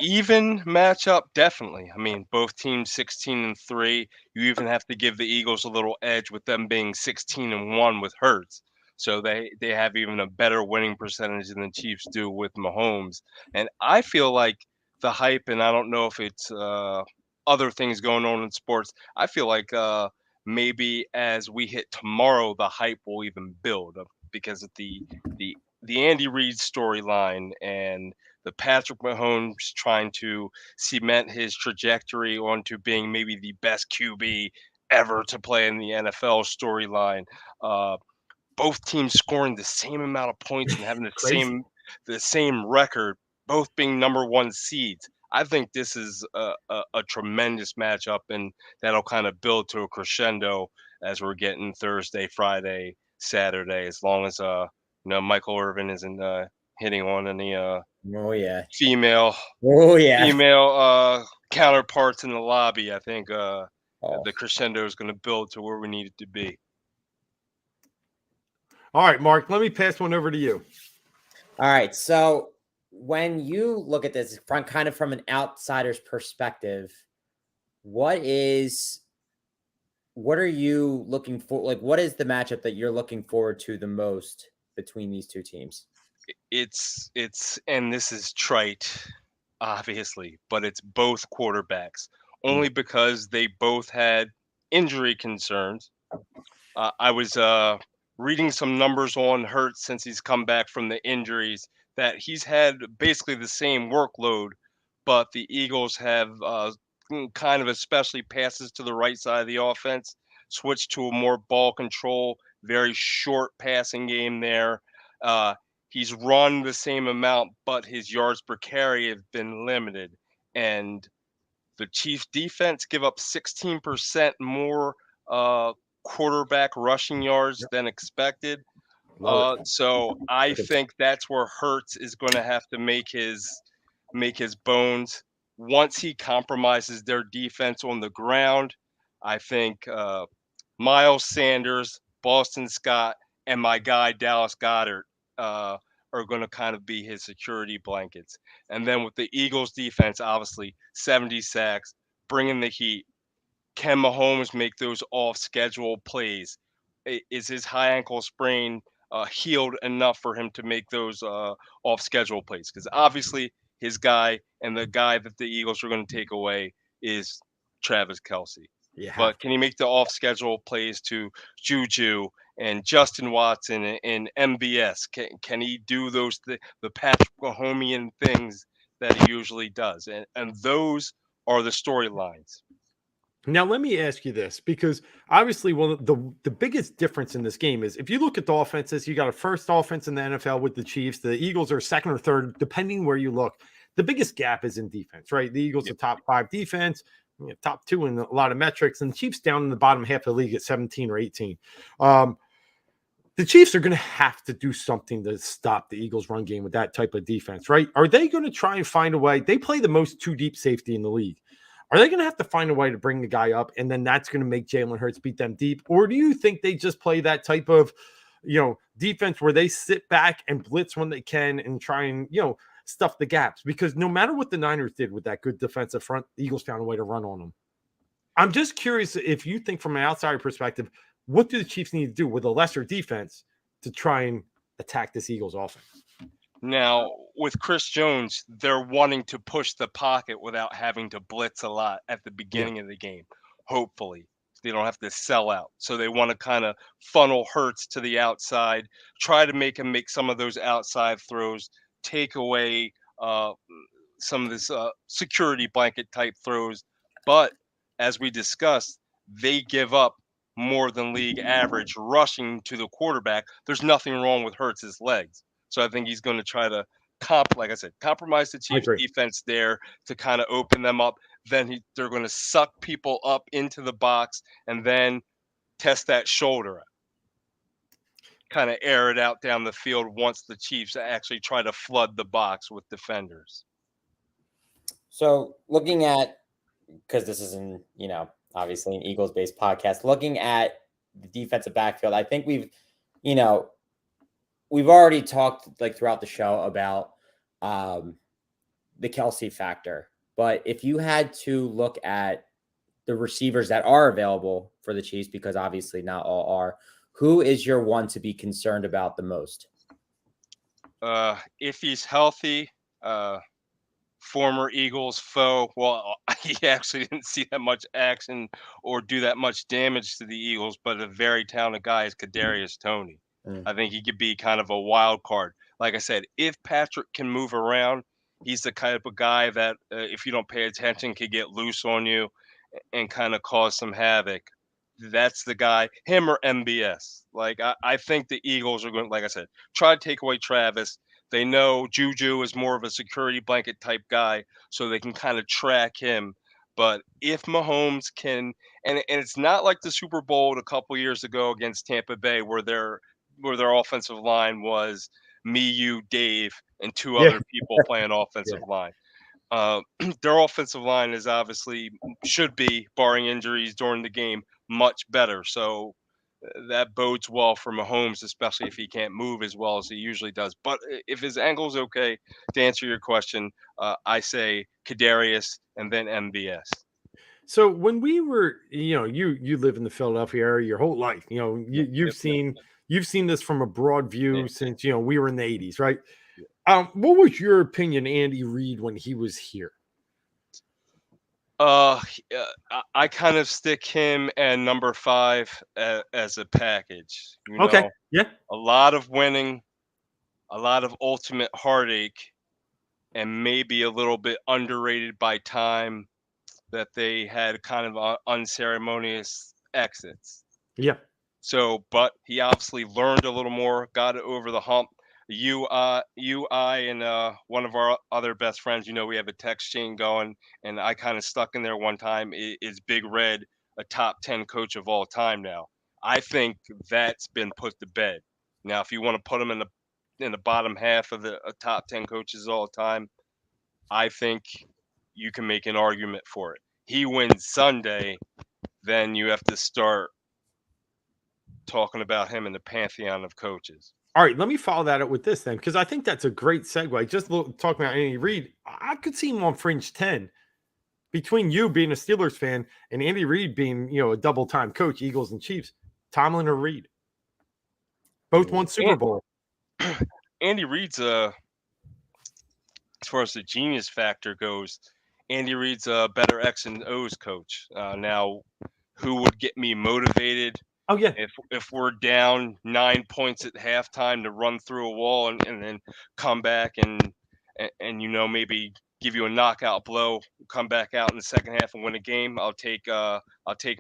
Even matchup, definitely. I mean, both teams 16-3. You even have to give the Eagles a little edge with them being 16-1 with Hurts. So they have even a better winning percentage than the Chiefs do with Mahomes. And I feel like the hype, and I don't know if it's other things going on in sports. I feel like maybe as we hit tomorrow, the hype will even build because of the Andy Reid storyline and the Patrick Mahomes trying to cement his trajectory onto being maybe the best QB ever to play in the NFL storyline. Both teams scoring the same amount of points and having Crazy. the same record, both being number one seeds. I think this is a tremendous matchup, and that'll kind of build to a crescendo as we're getting Thursday, Friday, Saturday. As long as Michael Irvin isn't hitting on any Oh yeah. female counterparts in the lobby. I think the crescendo is going to build to where we need it to be. All right, Marc, let me pass one over to you. All right. So when you look at this from kind of from an outsider's perspective, what are you looking for? Like, what is the matchup that you're looking forward to the most between these two teams? It's and this is trite, obviously, but it's both quarterbacks only because they both had injury concerns. I was reading some numbers on Hurts since he's come back from the injuries that he's had basically the same workload, but the Eagles have kind of, especially passes to the right side of the offense, switched to a more ball control, very short passing game there. He's run the same amount, but his yards per carry have been limited. And the Chiefs defense give up 16% more quarterback rushing yards than expected. So I think that's where Hurts is going to have to make his bones. Once he compromises their defense on the ground, I think Miles Sanders, Boston Scott, and my guy Dallas Goedert are going to kind of be his security blankets. And then with the Eagles defense, obviously 70 sacks, bringing the heat. Can Mahomes make those off-schedule plays? Is his high ankle sprain healed enough for him to make those off-schedule plays? Because obviously his guy and the guy that the Eagles are going to take away is Travis Kelce. Yeah. But can he make the off-schedule plays to Juju and Justin Watson and MBS? Can he do those the Patrick Mahomian things that he usually does? And those are the storylines. Now, let me ask you this, because obviously, the biggest difference in this game is if you look at the offenses, you got a first offense in the NFL with the Chiefs. The Eagles are second or third, depending where you look. The biggest gap is in defense, right? The Eagles are top 5 defense, top 2 in a lot of metrics, and the Chiefs down in the bottom half of the league at 17 or 18. The Chiefs are going to have to do something to stop the Eagles' run game with that type of defense, right? Are they going to try and find a way? They play the most 2 deep safety in the league. Are they going to have to find a way to bring the guy up, and then that's going to make Jalen Hurts beat them deep? Or do you think they just play that type of, defense where they sit back and blitz when they can and try and, stuff the gaps? Because no matter what the Niners did with that good defensive front, the Eagles found a way to run on them. I'm just curious if you think from an outsider perspective, what do the Chiefs need to do with a lesser defense to try and attack this Eagles offense? Now, with Chris Jones, they're wanting to push the pocket without having to blitz a lot at the beginning of the game. Hopefully, they don't have to sell out. So they want to kind of funnel Hurts to the outside, try to make him make some of those outside throws, take away some of this security blanket type throws. But as we discussed, they give up more than league average rushing to the quarterback. There's nothing wrong with Hurts's legs. So I think he's going to try to like I said, compromise the Chiefs defense there to kind of open them up. Then they're going to suck people up into the box and then test that shoulder out. Kind of air it out down the field once the Chiefs actually try to flood the box with defenders. So looking at, because this isn't, obviously an Eagles-based podcast, looking at the defensive backfield, I think we've already talked like throughout the show about the Kelsey factor. But if you had to look at the receivers that are available for the Chiefs, because obviously not all are, who is your one to be concerned about the most? If he's healthy, former Eagles foe. Well, he actually didn't see that much action or do that much damage to the Eagles, but a very talented guy is Kadarius Toney. I think he could be kind of a wild card. Like I said, if Patrick can move around, he's the kind of guy that if you don't pay attention, could get loose on you and kind of cause some havoc. That's the guy, him or MBS. Like I think the Eagles are going, like I said, try to take away Travis. They know Juju is more of a security blanket type guy, so they can kind of track him. But if Mahomes can, and it's not like the Super Bowl a couple years ago against Tampa Bay, where their offensive line was me, you, Dave, and two other people playing offensive line. Their offensive line is obviously should be, barring injuries during the game, much better. So that bodes well for Mahomes, especially if he can't move as well as he usually does. But if his ankle's okay, to answer your question, I say Kadarius and then MBS. So when we were, you live in the Philadelphia area your whole life. You've seen this from a broad view since we were in the 80s, right? What was your opinion, Andy Reid, when he was here? I kind of stick him and number 5 as a package. Okay. Yeah. A lot of winning, a lot of ultimate heartache, and maybe a little bit underrated by time that they had kind of unceremonious exits. Yeah. So, but he obviously learned a little more, got it over the hump. I, and one of our other best friends, we have a text chain going, and I kind of stuck in there one time. Is Big Red a top 10 coach of all time now? I think that's been put to bed. Now, if you want to put him in the bottom half of the top 10 coaches of all time, I think you can make an argument for it. He wins Sunday, then you have to start talking about him in the pantheon of coaches. All right, let me follow that up with this then, because I think that's a great segue. Just talking about Andy Reid, I could see him on fringe 10 between you being a Steelers fan and Andy Reid being, a double-time coach, Eagles and Chiefs. Tomlin or Reid? Both won Super Bowl. Andy Reid's as far as the genius factor goes, Andy Reid's a better X and O's coach. Now, who would get me motivated? Oh, yeah. If we're down 9 points at halftime to run through a wall and then come back and maybe give you a knockout blow, come back out in the second half and win a game, I'll take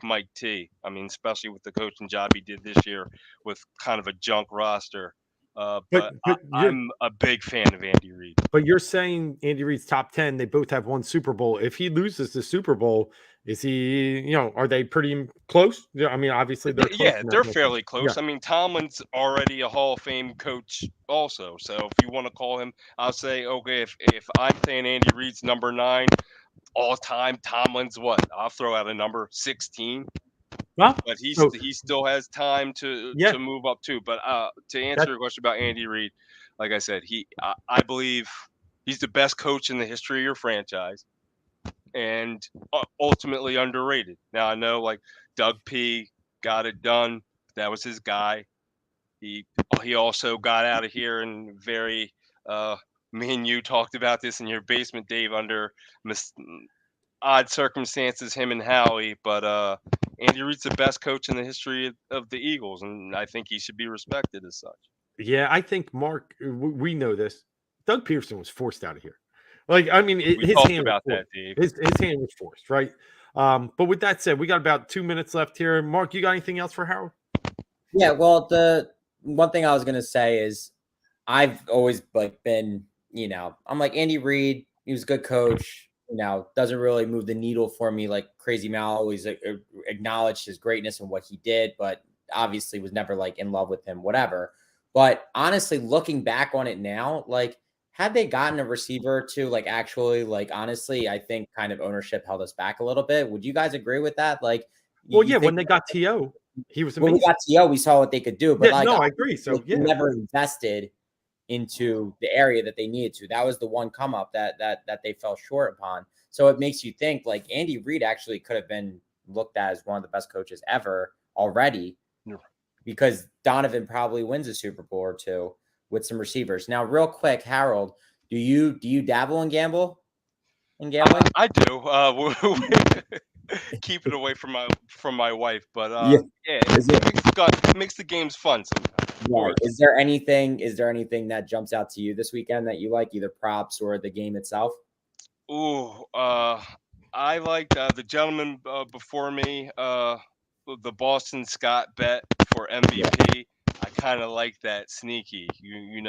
Mike T. I mean, especially with the coaching job he did this year with kind of a junk roster. But I'm a big fan of Andy Reid. But you're saying Andy Reid's top 10, they both have one Super Bowl. If he loses the Super Bowl, is he, are they pretty close? I mean, obviously they're close. Yeah, they're fairly close. Yeah. I mean, Tomlin's already a Hall of Fame coach also. So if you want to call him, I'll say, okay, if I'm saying Andy Reid's number 9 all time, Tomlin's what? I'll throw out a number 16. Well, but he still has time to move up too. But to answer your question about Andy Reid, like I said, I believe he's the best coach in the history of your franchise, and ultimately underrated. Now I know like Doug P got it done. That was his guy. He also got out of here in very Me and you talked about this in your basement, Dave, under odd circumstances, him and Howie. But Andy Reid's the best coach in the history of the Eagles, and I think he should be respected as such. Yeah, I think Mark. We know this. Doug Pearson was forced out of here. Like, I mean, We his talked hand was about that, forced. Dave. His hand was forced, right? But with that said, we got about 2 minutes left here. Mark, you got anything else for Howard? Yeah, well, the one thing I was gonna say is I've always been, I'm like Andy Reid. He was a good coach. Doesn't really move the needle for me like crazy. Mal always acknowledged his greatness and what he did, but obviously was never like in love with him, whatever. But honestly, looking back on it now, like had they gotten a receiver to like actually like honestly, I think kind of ownership held us back a little bit. Would you guys agree with that? Like, Well, yeah, when they got To, he was when amazing. we got To, we saw what they could do, but Yeah, like, no, I agree. So they never invested into the area that they needed to. That was the one come up that they fell short upon. So it makes you think like Andy Reid actually could have been looked at as one of the best coaches ever already, because Donovan probably wins a Super Bowl or two with some receivers. Now, real quick, Harold, do you dabble in gambling? I do. Keep it away from my wife, but yeah, it makes the games fun sometimes. Right. Is there anything that jumps out to you this weekend that you like, either props or the game itself? Ooh, I liked the gentleman before me, the Boston Scott bet for MVP. I kind of like that sneaky. You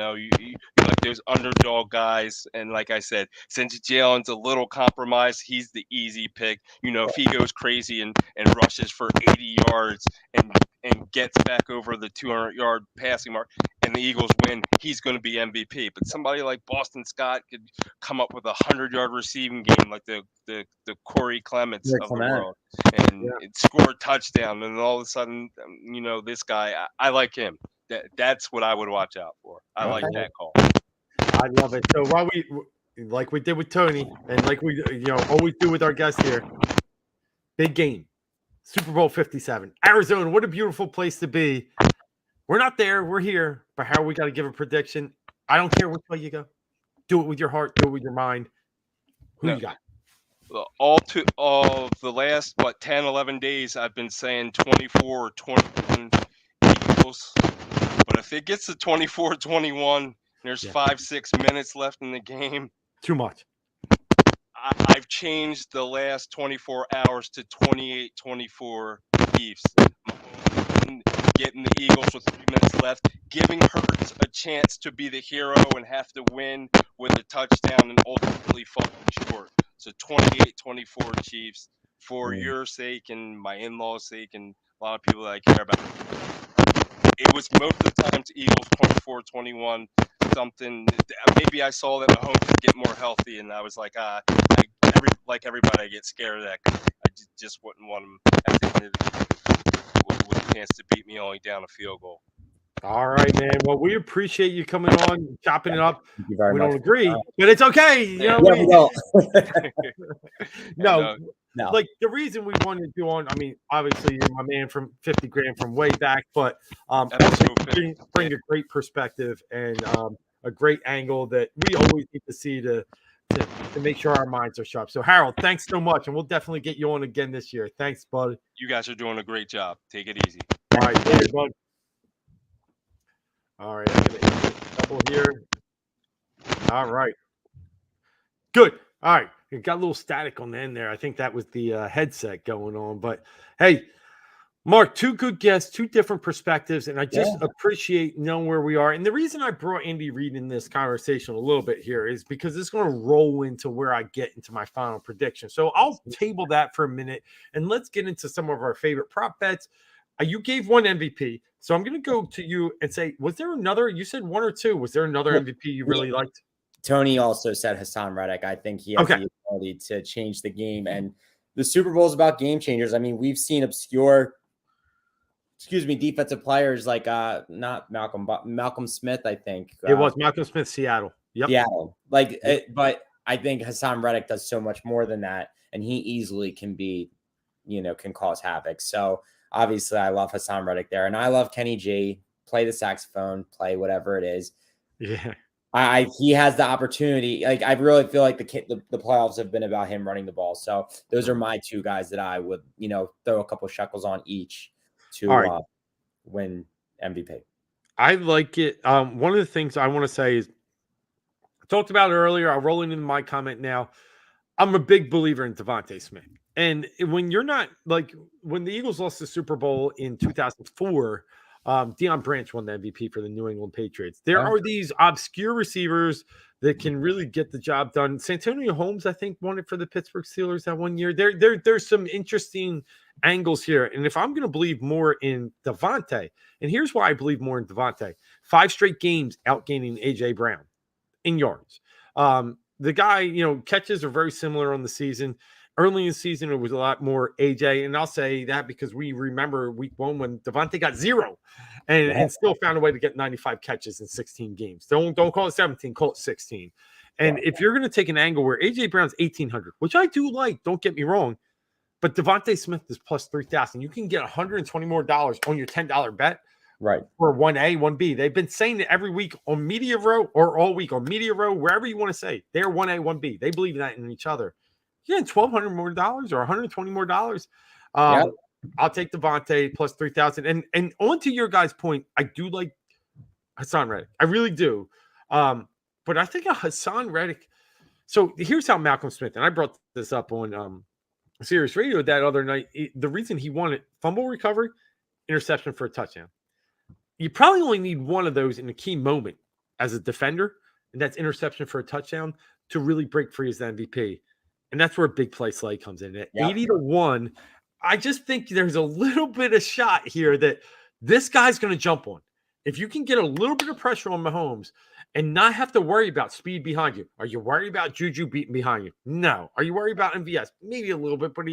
like those underdog guys, and like I said, since Jalen's a little compromised, he's the easy pick. If he goes crazy and rushes for 80 yards and gets back over the 200-yard passing mark, and the Eagles win, he's going to be MVP. But somebody like Boston Scott could come up with 100-yard receiving game like the Corey Clements of the world, and score a touchdown, and all of a sudden, this guy, I like him. That's what I would watch out for. I like that call. I love it. So while like we did with Tony, and like we always do with our guests here, big game, Super Bowl 57, Arizona. What a beautiful place to be. We're not there. We're here. But how we got to give a prediction. I don't care which way you go. Do it with your heart. Do it with your mind. Who you got? All the last 10, 11 days, I've been saying 24 or 21 Eagles. But if it gets to 24-21, there's 5-6 minutes left in the game. Too much. I've changed the last 24 hours to 28-24 Chiefs. Getting the Eagles with 3 minutes left, giving Hurts a chance to be the hero and have to win with a touchdown and ultimately falling short. So 28-24 Chiefs, for your sake and my in-laws' sake and a lot of people that I care about. It was most of the times Eagles 24-21 something. Maybe I saw that Mahomes could get more healthy, and I was like, like everybody, I get scared of that guy. I just wouldn't want him at the end of the with a chance to beat me only down a field goal. All right, man. Well, we appreciate you coming on, chopping it up. Thank you very we much. don't agree, but it's okay. We don't. No. Like the reason we wanted to do on, I mean, obviously you're my man from 50 grand from way back, but bring a great perspective and a great angle that we always need to see to make sure our minds are sharp. So Harold, thanks so much. And we'll definitely get you on again this year. Thanks, bud. You guys are doing a great job. Take it easy. All right, later, bud. All right, I'm gonna hit a couple here. All right. Good. All right. It got a little static on the end there. I think that was the headset going on. But hey, Mark, two good guests, two different perspectives, and I just appreciate knowing where we are. And the reason I brought Andy Reid in this conversation a little bit here is because it's going to roll into where I get into my final prediction. So I'll table that for a minute, and let's get into some of our favorite prop bets. You gave one MVP, so I'm going to go to you and say, was there another? You said one or two. Was there another MVP you really liked? Tony also said Hassan Reddick. I think he has the ability to change the game, and the Super Bowl is about game changers. I mean, we've seen obscure defensive players like not Malcolm, but Malcolm Smith, I think. It was Malcolm Smith, Seattle. Yep. Seattle. But I think Hassan Reddick does so much more than that, and he easily can be, can cause havoc. So obviously I love Hassan Reddick there, and I love Kenny G. Play the saxophone, play whatever it is. Yeah. He has the opportunity. Like, I really feel like the playoffs have been about him running the ball. So those are my two guys that I would, throw a couple shekels on each All to right. win MVP. I like it. One of the things I want to say is I talked about it earlier. I'll roll into my comment now. I'm a big believer in Devontae Smith. And when you're not like when the Eagles lost the Super Bowl in 2004, Deion Branch won the MVP for the New England Patriots. There are these obscure receivers that can really get the job done. Santonio Holmes, I think, won it for the Pittsburgh Steelers that one year. There's some interesting angles here. And if I'm going to believe more in Devontae, and here's why I believe more in Devontae: 5 straight games outgaining AJ Brown in yards. The guy, catches are very similar on the season. Early in the season, it was a lot more AJ, and I'll say that because we remember week 1 when Devontae got 0 and still found a way to get 95 catches in 16 games. Don't call it 17, call it 16. And if you're going to take an angle where AJ Brown's 1,800, which I do like, don't get me wrong, but Devontae Smith is plus 3,000. You can get $120 more on your $10 bet. Right. For 1A, 1B. They've been saying it every week on Media Row or all week on Media Row, wherever you want to say. They're 1A, 1B. They believe that in each other. You're getting $1,200 more or $120 more. I'll take Devontae plus 3,000. And on to your guys' point, I do like Hassan Reddick. I really do. But I think a Hassan Reddick. So here's how Malcolm Smith, and I brought this up on Sirius Radio that other night. The reason he won it, fumble recovery, interception for a touchdown. You probably only need one of those in a key moment as a defender, and that's interception for a touchdown to really break free as the MVP. And that's where a big play slay comes in. At 80-1, I just think there's a little bit of shot here that this guy's going to jump on. If you can get a little bit of pressure on Mahomes and not have to worry about speed behind you, are you worried about Juju beating behind you? No. Are you worried about MVS? Maybe a little bit, but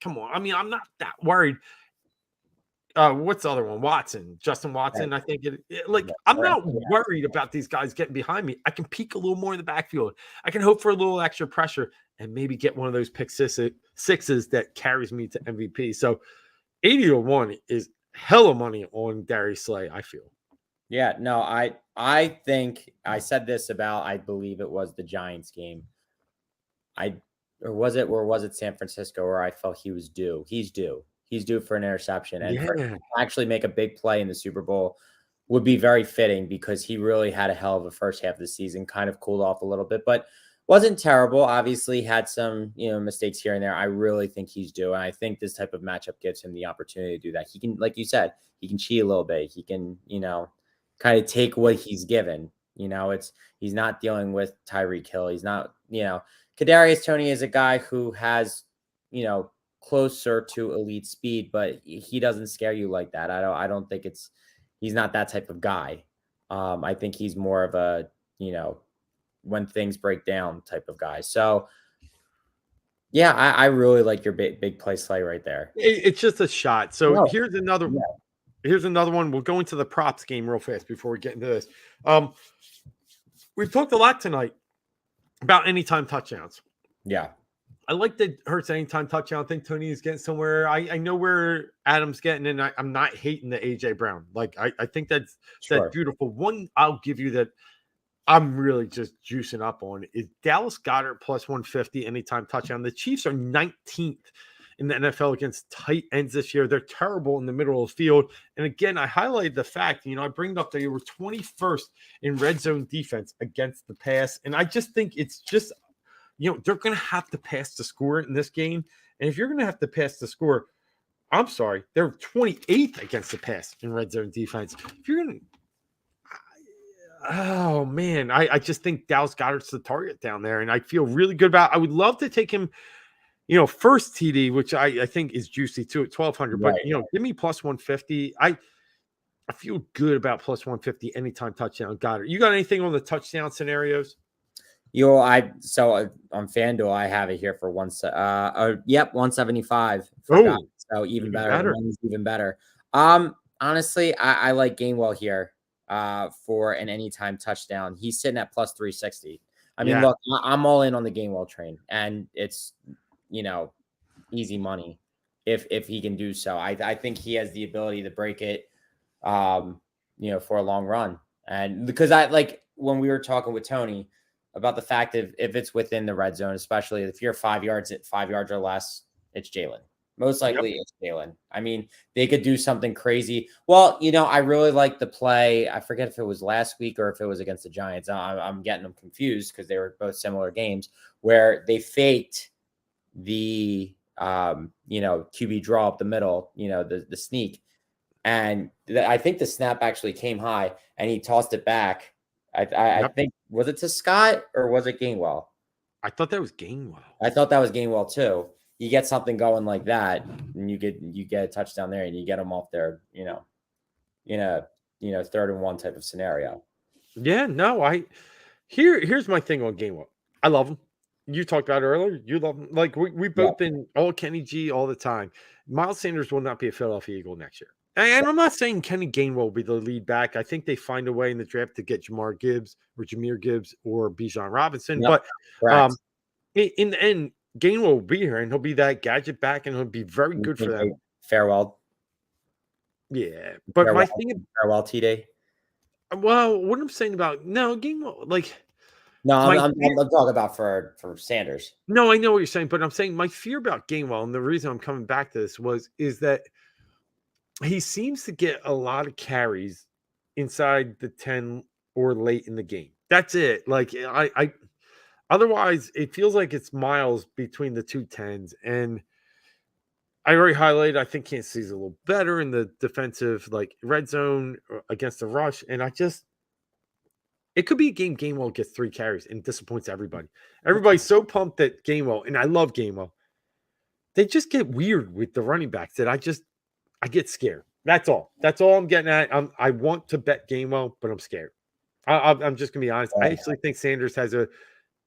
come on. I mean, I'm not that worried. What's the other one? Justin Watson. Right. I think I'm not worried about these guys getting behind me. I can peek a little more in the backfield. I can hope for a little extra pressure and maybe get one of those pick sixes that carries me to MVP. So 80-1 is hella money on Darius Slay, I feel. Yeah, no, I think I said this about, I believe it was the Giants game. Or was it San Francisco where I felt he was due? He's due. He's due for an interception. And for him to actually make a big play in the Super Bowl would be very fitting because he really had a hell of a first half of the season, kind of cooled off a little bit, but wasn't terrible. Obviously had some, mistakes here and there. I really think he's due. And I think this type of matchup gives him the opportunity to do that. He can, like you said, he can cheat a little bit. He can, kind of take what he's given. He's not dealing with Tyreek Hill. He's not, Kadarius Toney is a guy who has, closer to elite speed, but he doesn't scare you like that. I don't think he's not that type of guy. I think he's more of a, when things break down type of guy. So yeah, I really like your big play slay right there. It's just a shot. So here's another one. We'll go into the props game real fast before we get into this. We've talked a lot tonight about anytime touchdowns. Yeah. I like the Hurts anytime touchdown. I think Tony is getting somewhere. I know where Adam's getting, and I'm not hating the AJ Brown. Like I think that's beautiful. One I'll give you that I'm really just juicing up on is Dallas Goedert plus 150 anytime touchdown. The Chiefs are 19th in the NFL against tight ends this year. They're terrible in the middle of the field. And again, I highlighted the fact, I bring up that they were 21st in red zone defense against the pass. And I just think it's just they're going to have to pass the score in this game. And if you're going to have to pass the score, I'm sorry, they're 28th against the pass in red zone defense. If you're going to, oh man, I just think Dallas Goedert's the target down there. And I feel really good about, I would love to take him, first TD, which I think is juicy too at 1,200, but give me plus 150. I feel good about plus 150 anytime touchdown. Goddard. You got anything on the touchdown scenarios? So on FanDuel, I have it here for 175. So even better. Even better. Honestly, I like Gainwell here for an anytime touchdown. He's sitting at plus 360. I mean, look, I'm all in on the Gainwell train, and it's easy money if he can do so. I think he has the ability to break it, for a long run, and because when we were talking with Tony about the fact that if it's within the red zone, especially if you're 5 yards or less, it's Jalen. Most likely it's Jalen. I mean, they could do something crazy. Well, I really like the play. I forget if it was last week or if it was against the Giants. I'm getting them confused because they were both similar games where they faked the QB draw up the middle, the sneak. And I think the snap actually came high and he tossed it back. I think, was it to Scott or was it Gainwell? I thought that was Gainwell. I thought that was Gainwell too. You get something going like that, and you get a touchdown there, and you get them off there, in a 3rd and 1 type of scenario. Yeah, no, here's my thing on Gainwell. I love him. You talked about it earlier. You love him. Like we've both been all Kenny G all the time. Miles Sanders will not be a Philadelphia Eagle next year. And I'm not saying Kenny Gainwell will be the lead back. I think they find a way in the draft to get Jameer Gibbs or Bijan Robinson. Yep, But in the end, Gainwell will be here and he'll be that gadget back and he'll be very good for them. Farewell. Yeah. But my thing, farewell TD. Well, what I'm saying about Gainwell, no, I'm talking about for Sanders. No, I know what you're saying, but I'm saying my fear about Gainwell, and the reason I'm coming back to this is that he seems to get a lot of carries inside the 10 or late in the game. That's it. I otherwise it feels like it's miles between the two 10s. And I already highlighted, I think Kansas City's a little better in the defensive, red zone against the rush. And it could be a game Gainwell gets 3 carries and disappoints everybody. Everybody's so pumped that Gainwell, and I love Gainwell. They just get weird with the running backs that I get scared. That's all. That's all I'm getting at. I want to bet Gainwell, but I'm scared. I'm just going to be honest. I actually think Sanders has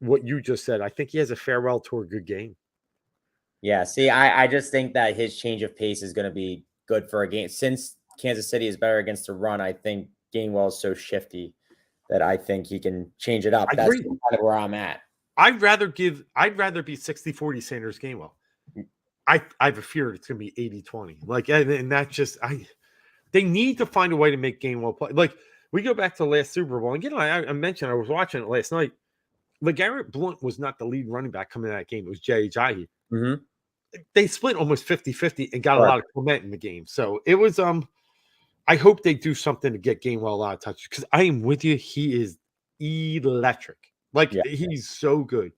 what you just said. I think he has a farewell to a good game. Yeah. See, I just think that his change of pace is going to be good for a game. Since Kansas City is better against the run, I think Gainwell is so shifty that I think he can change it up. That's kind of where I'm at. I'd rather be 60-40 Sanders Gainwell. I have a fear it's going to be 80-20. And that's just they need to find a way to make Gainwell play. We go back to the last Super Bowl. And I mentioned I was watching it last night. LeGarrette Blount was not the lead running back coming in that game. It was Jay Ajayi. Mm-hmm. They split almost 50-50 and got a lot of comment in the game. So it was I hope they do something to get Gainwell a lot of touches because I am with you. He is electric. He's so good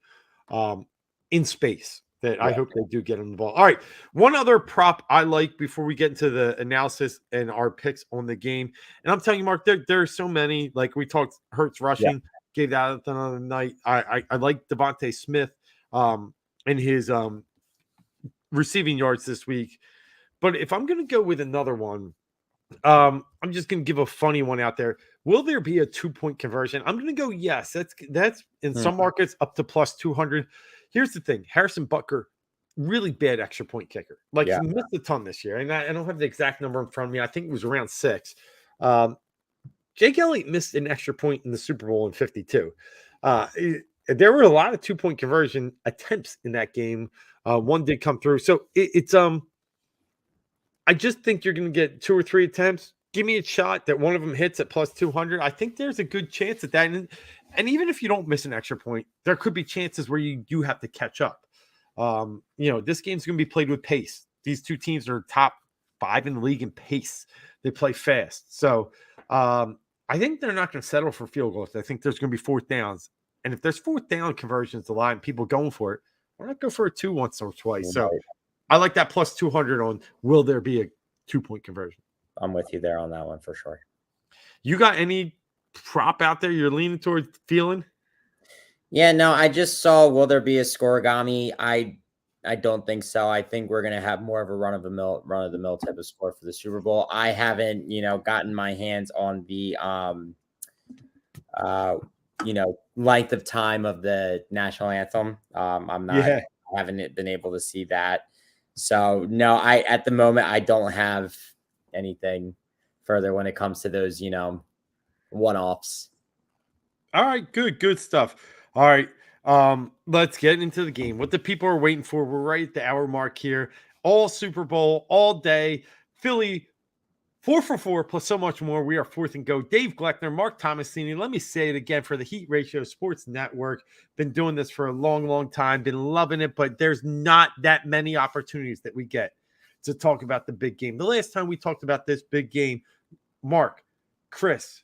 in space that I hope they do get him the ball. All right. One other prop I like before we get into the analysis and our picks on the game. And I'm telling you, Mark, there are so many. Like we talked, Hurts rushing, gave that the other night. I like Devontae Smith and his receiving yards this week. But if I'm going to go with another one, I'm just going to give a funny one out there. Will there be a 2-point conversion? I'm going to go yes. That's in some markets up to plus 200. Here's the thing. Harrison Butker, really bad extra point kicker. He missed a ton this year. And I don't have the exact number in front of me. I think it was around 6. Jake Elliott missed an extra point in the Super Bowl in 52. There were a lot of 2-point conversion attempts in that game. One did come through. So it's I just think you're going to get 2 or 3 attempts. Give me a shot that one of them hits at plus 200. I think there's a good chance at that. And even if you don't miss an extra point, there could be chances where you do have to catch up. This game's going to be played with pace. These two teams are top 5 in the league in pace. They play fast. So I think they're not going to settle for field goals. I think there's going to be 4th downs. And if there's 4th down conversions a lot and people going for it, why not go for a 2 once or twice? So I like that plus 200 on will there be a 2-point conversion. I'm with you there on that one for sure. You got any prop out there you're leaning towards feeling? Yeah, no, I just saw will there be a scoregami? I don't think so. I think we're gonna have more of a run of the mill type of score for the Super Bowl. I haven't, gotten my hands on the length of time of the national anthem. I'm not I haven't been able to see that. So no, at the moment I don't have anything further when it comes to those, one-offs. All right, good stuff. All right, let's get into the game. What the people are waiting for. We're right at the hour mark here. All Super Bowl, all day. Philly 4 for 4 plus so much more. We are fourth and go. Dave Gleckner, Marc Tomasini. Let me say it again for the Heat Ratio Sports Network. Been doing this for a long, long time. Been loving it, but there's not that many opportunities that we get to talk about the big game. The last time we talked about this big game, Mark, Chris,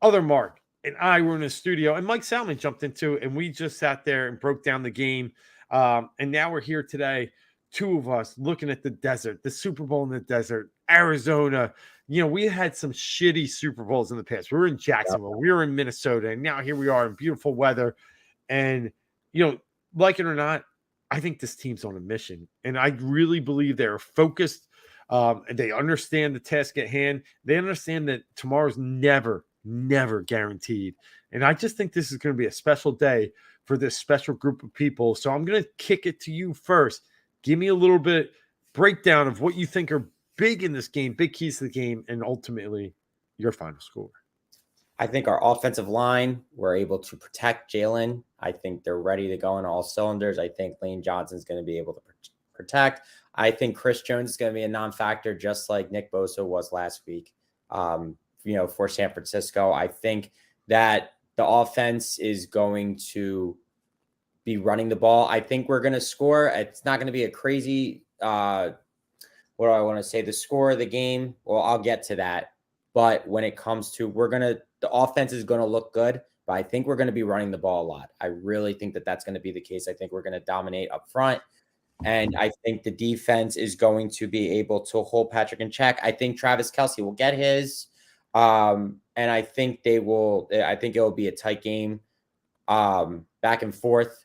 other Mark, and I were in the studio, and Mike Salmon jumped into it, and we just sat there and broke down the game. And now we're here today, two of us looking at the desert, the Super Bowl in the desert, Arizona. You know, we had some shitty Super Bowls in the past. We were in Jacksonville, we were in Minnesota, and now here we are in beautiful weather. And, you know, like it or not, I think this team's on a mission. And I really believe they're focused. And they understand the task at hand. They understand that tomorrow's never guaranteed. And I just think this is going to be a special day for this special group of people. So I'm going to kick it to you first. Give me a little bit breakdown of what you think are big in this game, big keys to the game, and ultimately your final score. I think our offensive line, we're able to protect Jalen. I think they're ready to go on all cylinders. I think Lane Johnson's going to be able to protect. I think Chris Jones is going to be a non-factor, just like Nick Bosa was last week, for San Francisco. I think that the offense is going to be running the ball. I think we're going to score. It's not going to be a crazy, what do I want to say? The score of the game. Well, I'll get to that. But when it comes to, the offense is going to look good, but I think we're going to be running the ball a lot. I really think that that's going to be the case. I think we're going to dominate up front. And I think the defense is going to be able to hold Patrick in check. I think Travis Kelce will get his. And I think it will be a tight game, back and forth.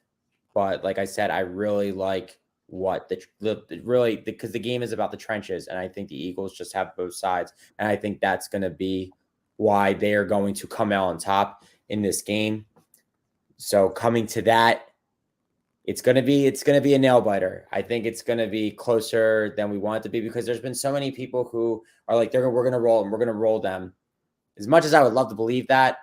But like I said, I really like because the game is about the trenches. And I think the Eagles just have both sides. And I think that's going to be why they are going to come out on top in this game. So coming to that, it's going to be a nail biter. I think it's going to be closer than we want it to be, because there's been so many people who are like, we're going to roll them. We're going to roll them. As much as I would love to believe that,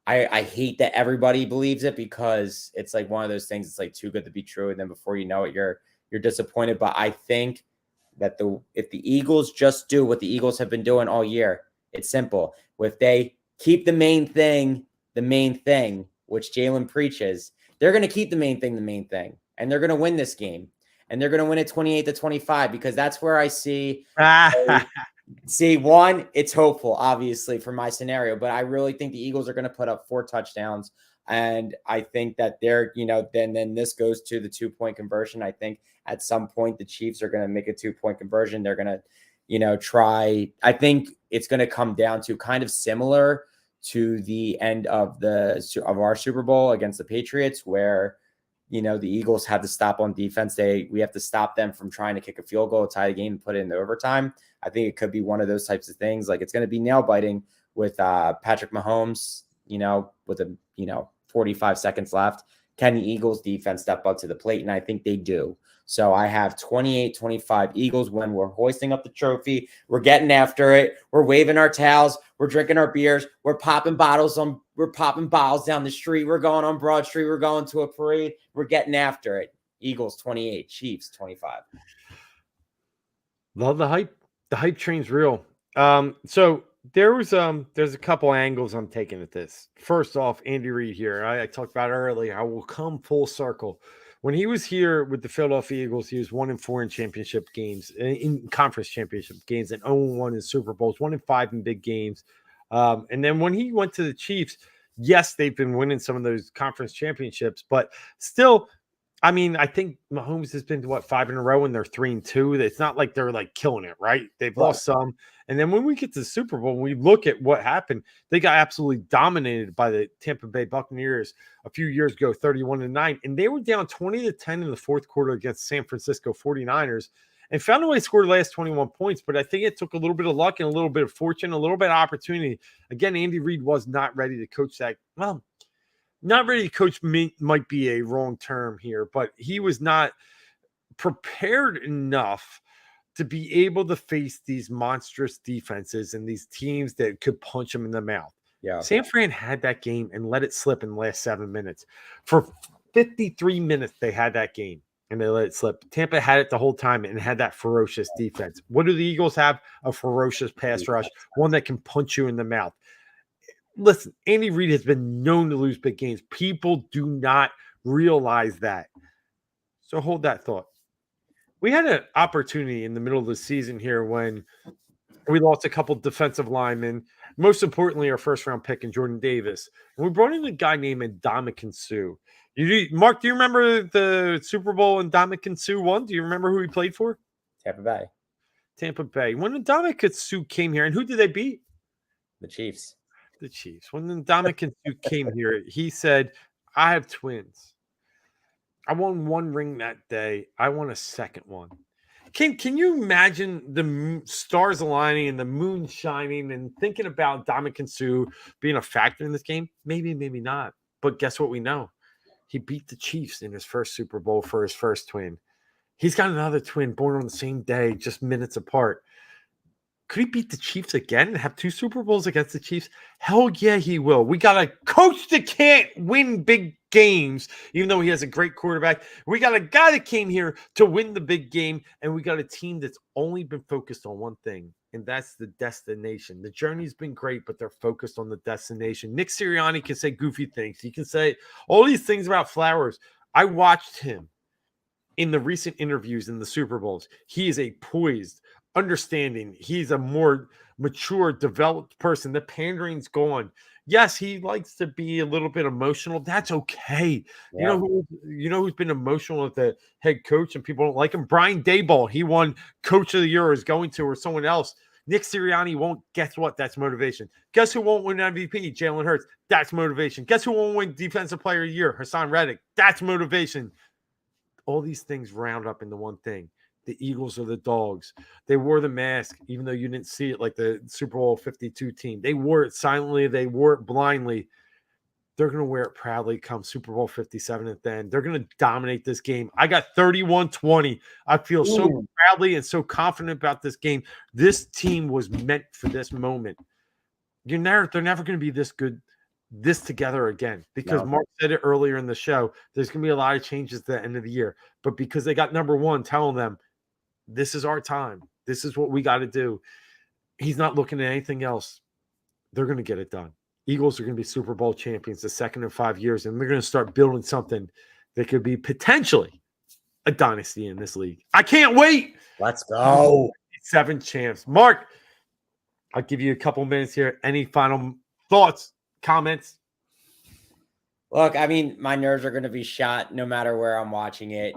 I hate that everybody believes it, because it's like one of those things. It's like too good to be true. And then before you know it, you're disappointed. But I think that if the Eagles just do what the Eagles have been doing all year, it's simple. If they keep the main thing, which Jalen preaches, they're going to keep the main thing, and they're going to win this game, and they're going to win it 28-25, because that's where I see one. It's hopeful, obviously, for my scenario, but I really think the Eagles are going to put up 4 touchdowns, and I think that they're, then this goes to the 2-point conversion. I think at some point the Chiefs are going to make a 2-point conversion. They're going to, try. I think it's going to come down to kind of similar to the end of our Super Bowl against the Patriots, where, the Eagles had to stop on defense. We have to stop them from trying to kick a field goal, tie the game, and put it in overtime. I think it could be one of those types of things. Like, it's going to be nail biting with Patrick Mahomes, with 45 seconds left. Can the Eagles defense step up to the plate? And I think they do. So I have 28-25 Eagles when we're hoisting up the trophy. We're getting after it. We're waving our towels. We're drinking our beers. We're popping bottles down the street. We're going on Broad Street. We're going to a parade. We're getting after it. Eagles 28, Chiefs 25. Love the hype. The hype train's real. So there's a couple angles I'm taking at this. First off, Andy Reid here. I talked about earlier. I will come full circle. When he was here with the Philadelphia Eagles, he was 1-4 in championship games, in conference championship games, and 0-1 in Super Bowls, 1-5 in big games. And then when he went to the Chiefs, yes, they've been winning some of those conference championships, but still, I mean, I think Mahomes has been to 5 in a row, and they're 3-2. It's not like they're like killing it, right? They've lost some. And then when we get to the Super Bowl, when we look at what happened, they got absolutely dominated by the Tampa Bay Buccaneers a few years ago, 31-9. And they were down 20-10 in the fourth quarter against San Francisco 49ers, and found a way to score the last 21 points. But I think it took a little bit of luck and a little bit of fortune, a little bit of opportunity. Again, Andy Reid was not ready to coach that. Well, not ready to coach might be a wrong term here, but he was not prepared enough to be able to face these monstrous defenses and these teams that could punch him in the mouth. Yeah. San Fran had that game and let it slip in the last 7 minutes. For 53 minutes, they had that game. and they let it slip. Tampa had it the whole time and had that ferocious defense. What do the Eagles have? A ferocious pass rush, one that can punch you in the mouth. Listen, Andy Reid has been known to lose big games. People do not realize that. So hold that thought. We had an opportunity in the middle of the season here when we lost a couple defensive linemen. Most importantly, our first-round pick in Jordan Davis. And we brought in a guy named Ndamukong Suh. Mark, do you remember the Super Bowl Ndamukong Suh won? Do you remember who he played for? Tampa Bay. Tampa Bay. When Ndamukong Suh came here, and who did they beat? The Chiefs. The Chiefs. When Ndamukong Suh came here, he said, I have twins. I won one ring that day. I want a second one. Can you imagine the stars aligning and the moon shining and thinking about Ndamukong Suh being a factor in this game? Maybe, maybe not. But guess what we know? He beat the Chiefs in his first Super Bowl for his first twin. He's got another twin born on the same day, just minutes apart. Could he beat the Chiefs again and have 2 Super Bowls against the Chiefs? Hell yeah, he will. We got a coach that can't win big games, even though he has a great quarterback. We got a guy that came here to win the big game, and we got a team that's only been focused on one thing, and that's the destination. The journey's been great, but they're focused on the destination. Nick Sirianni can say goofy things. He can say all these things about Flowers. I watched him in the recent interviews in the Super Bowls. He is a poised, understanding. He's a more mature, developed person. The pandering's gone. Yes, he likes to be a little bit emotional. That's okay. Yeah. You know who's been emotional with the head coach and people don't like him? Brian Daboll. He won Coach of the Year, or is going to, or someone else. Nick Sirianni won't. Guess what? That's motivation. Guess who won't win MVP? Jalen Hurts. That's motivation. Guess who won't win Defensive Player of the Year? Hassan Reddick. That's motivation. All these things round up into one thing. The Eagles are the dogs. They wore the mask, even though you didn't see it like the Super Bowl 52 team. They wore it silently. They wore it blindly. They're going to wear it proudly come Super Bowl 57 at the end. They're going to dominate this game. I got 31-20. I feel so proudly and so confident about this game. This team was meant for this moment. They're never going to be this good, this together again, because Mark said it earlier in the show. There's going to be a lot of changes at the end of the year. But because they got number one telling them, this is our time. This is what we got to do. He's not looking at anything else. They're going to get it done. Eagles are going to be Super Bowl champions the second in 5 years, and they're going to start building something that could be potentially a dynasty in this league. I can't wait. Let's go. 7 champs. Mark, I'll give you a couple minutes here. Any final thoughts, comments? Look, I mean, my nerves are going to be shot no matter where I'm watching it,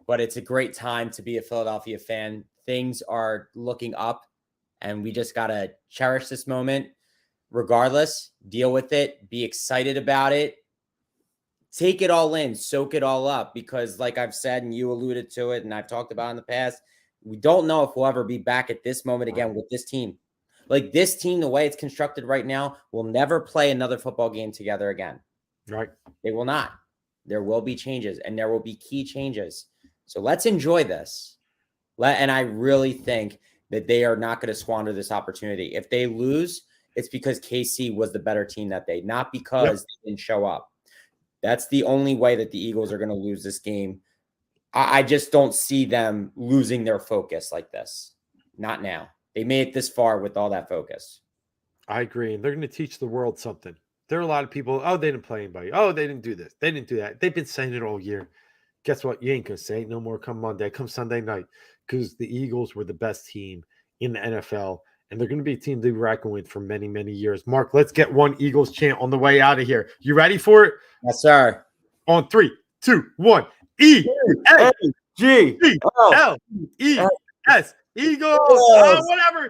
but it's a great time to be a Philadelphia fan. Things are looking up, and we just got to cherish this moment. Regardless, deal with it, be excited about it, take it all in, soak it all up, because like I've said, and you alluded to it, and I've talked about in the past, we don't know if we'll ever be back at this moment again with this team. Like this team, the way it's constructed right now, will never play another football game together again. Right. They will not. There will be changes, and there will be key changes. So let's enjoy this. And I really think that they are not going to squander this opportunity. If they lose, it's because KC was the better team that day, not because they didn't show up. That's the only way that the Eagles are going to lose this game. I just don't see them losing their focus like this. Not now. They made it this far with all that focus. I agree. And they're going to teach the world something. There are a lot of people, oh, they didn't play anybody. Oh, they didn't do this. They didn't do that. They've been saying it all year. Guess what? You ain't going to say it no more come Monday, come Sunday night, because the Eagles were the best team in the NFL. And they're going to be a team to reckon with for many, many years. Mark, let's get one Eagles chant on the way out of here. You ready for it? Yes, sir. On 3, 2, 1. E-A-G-L-E-S. Eagles. Whatever.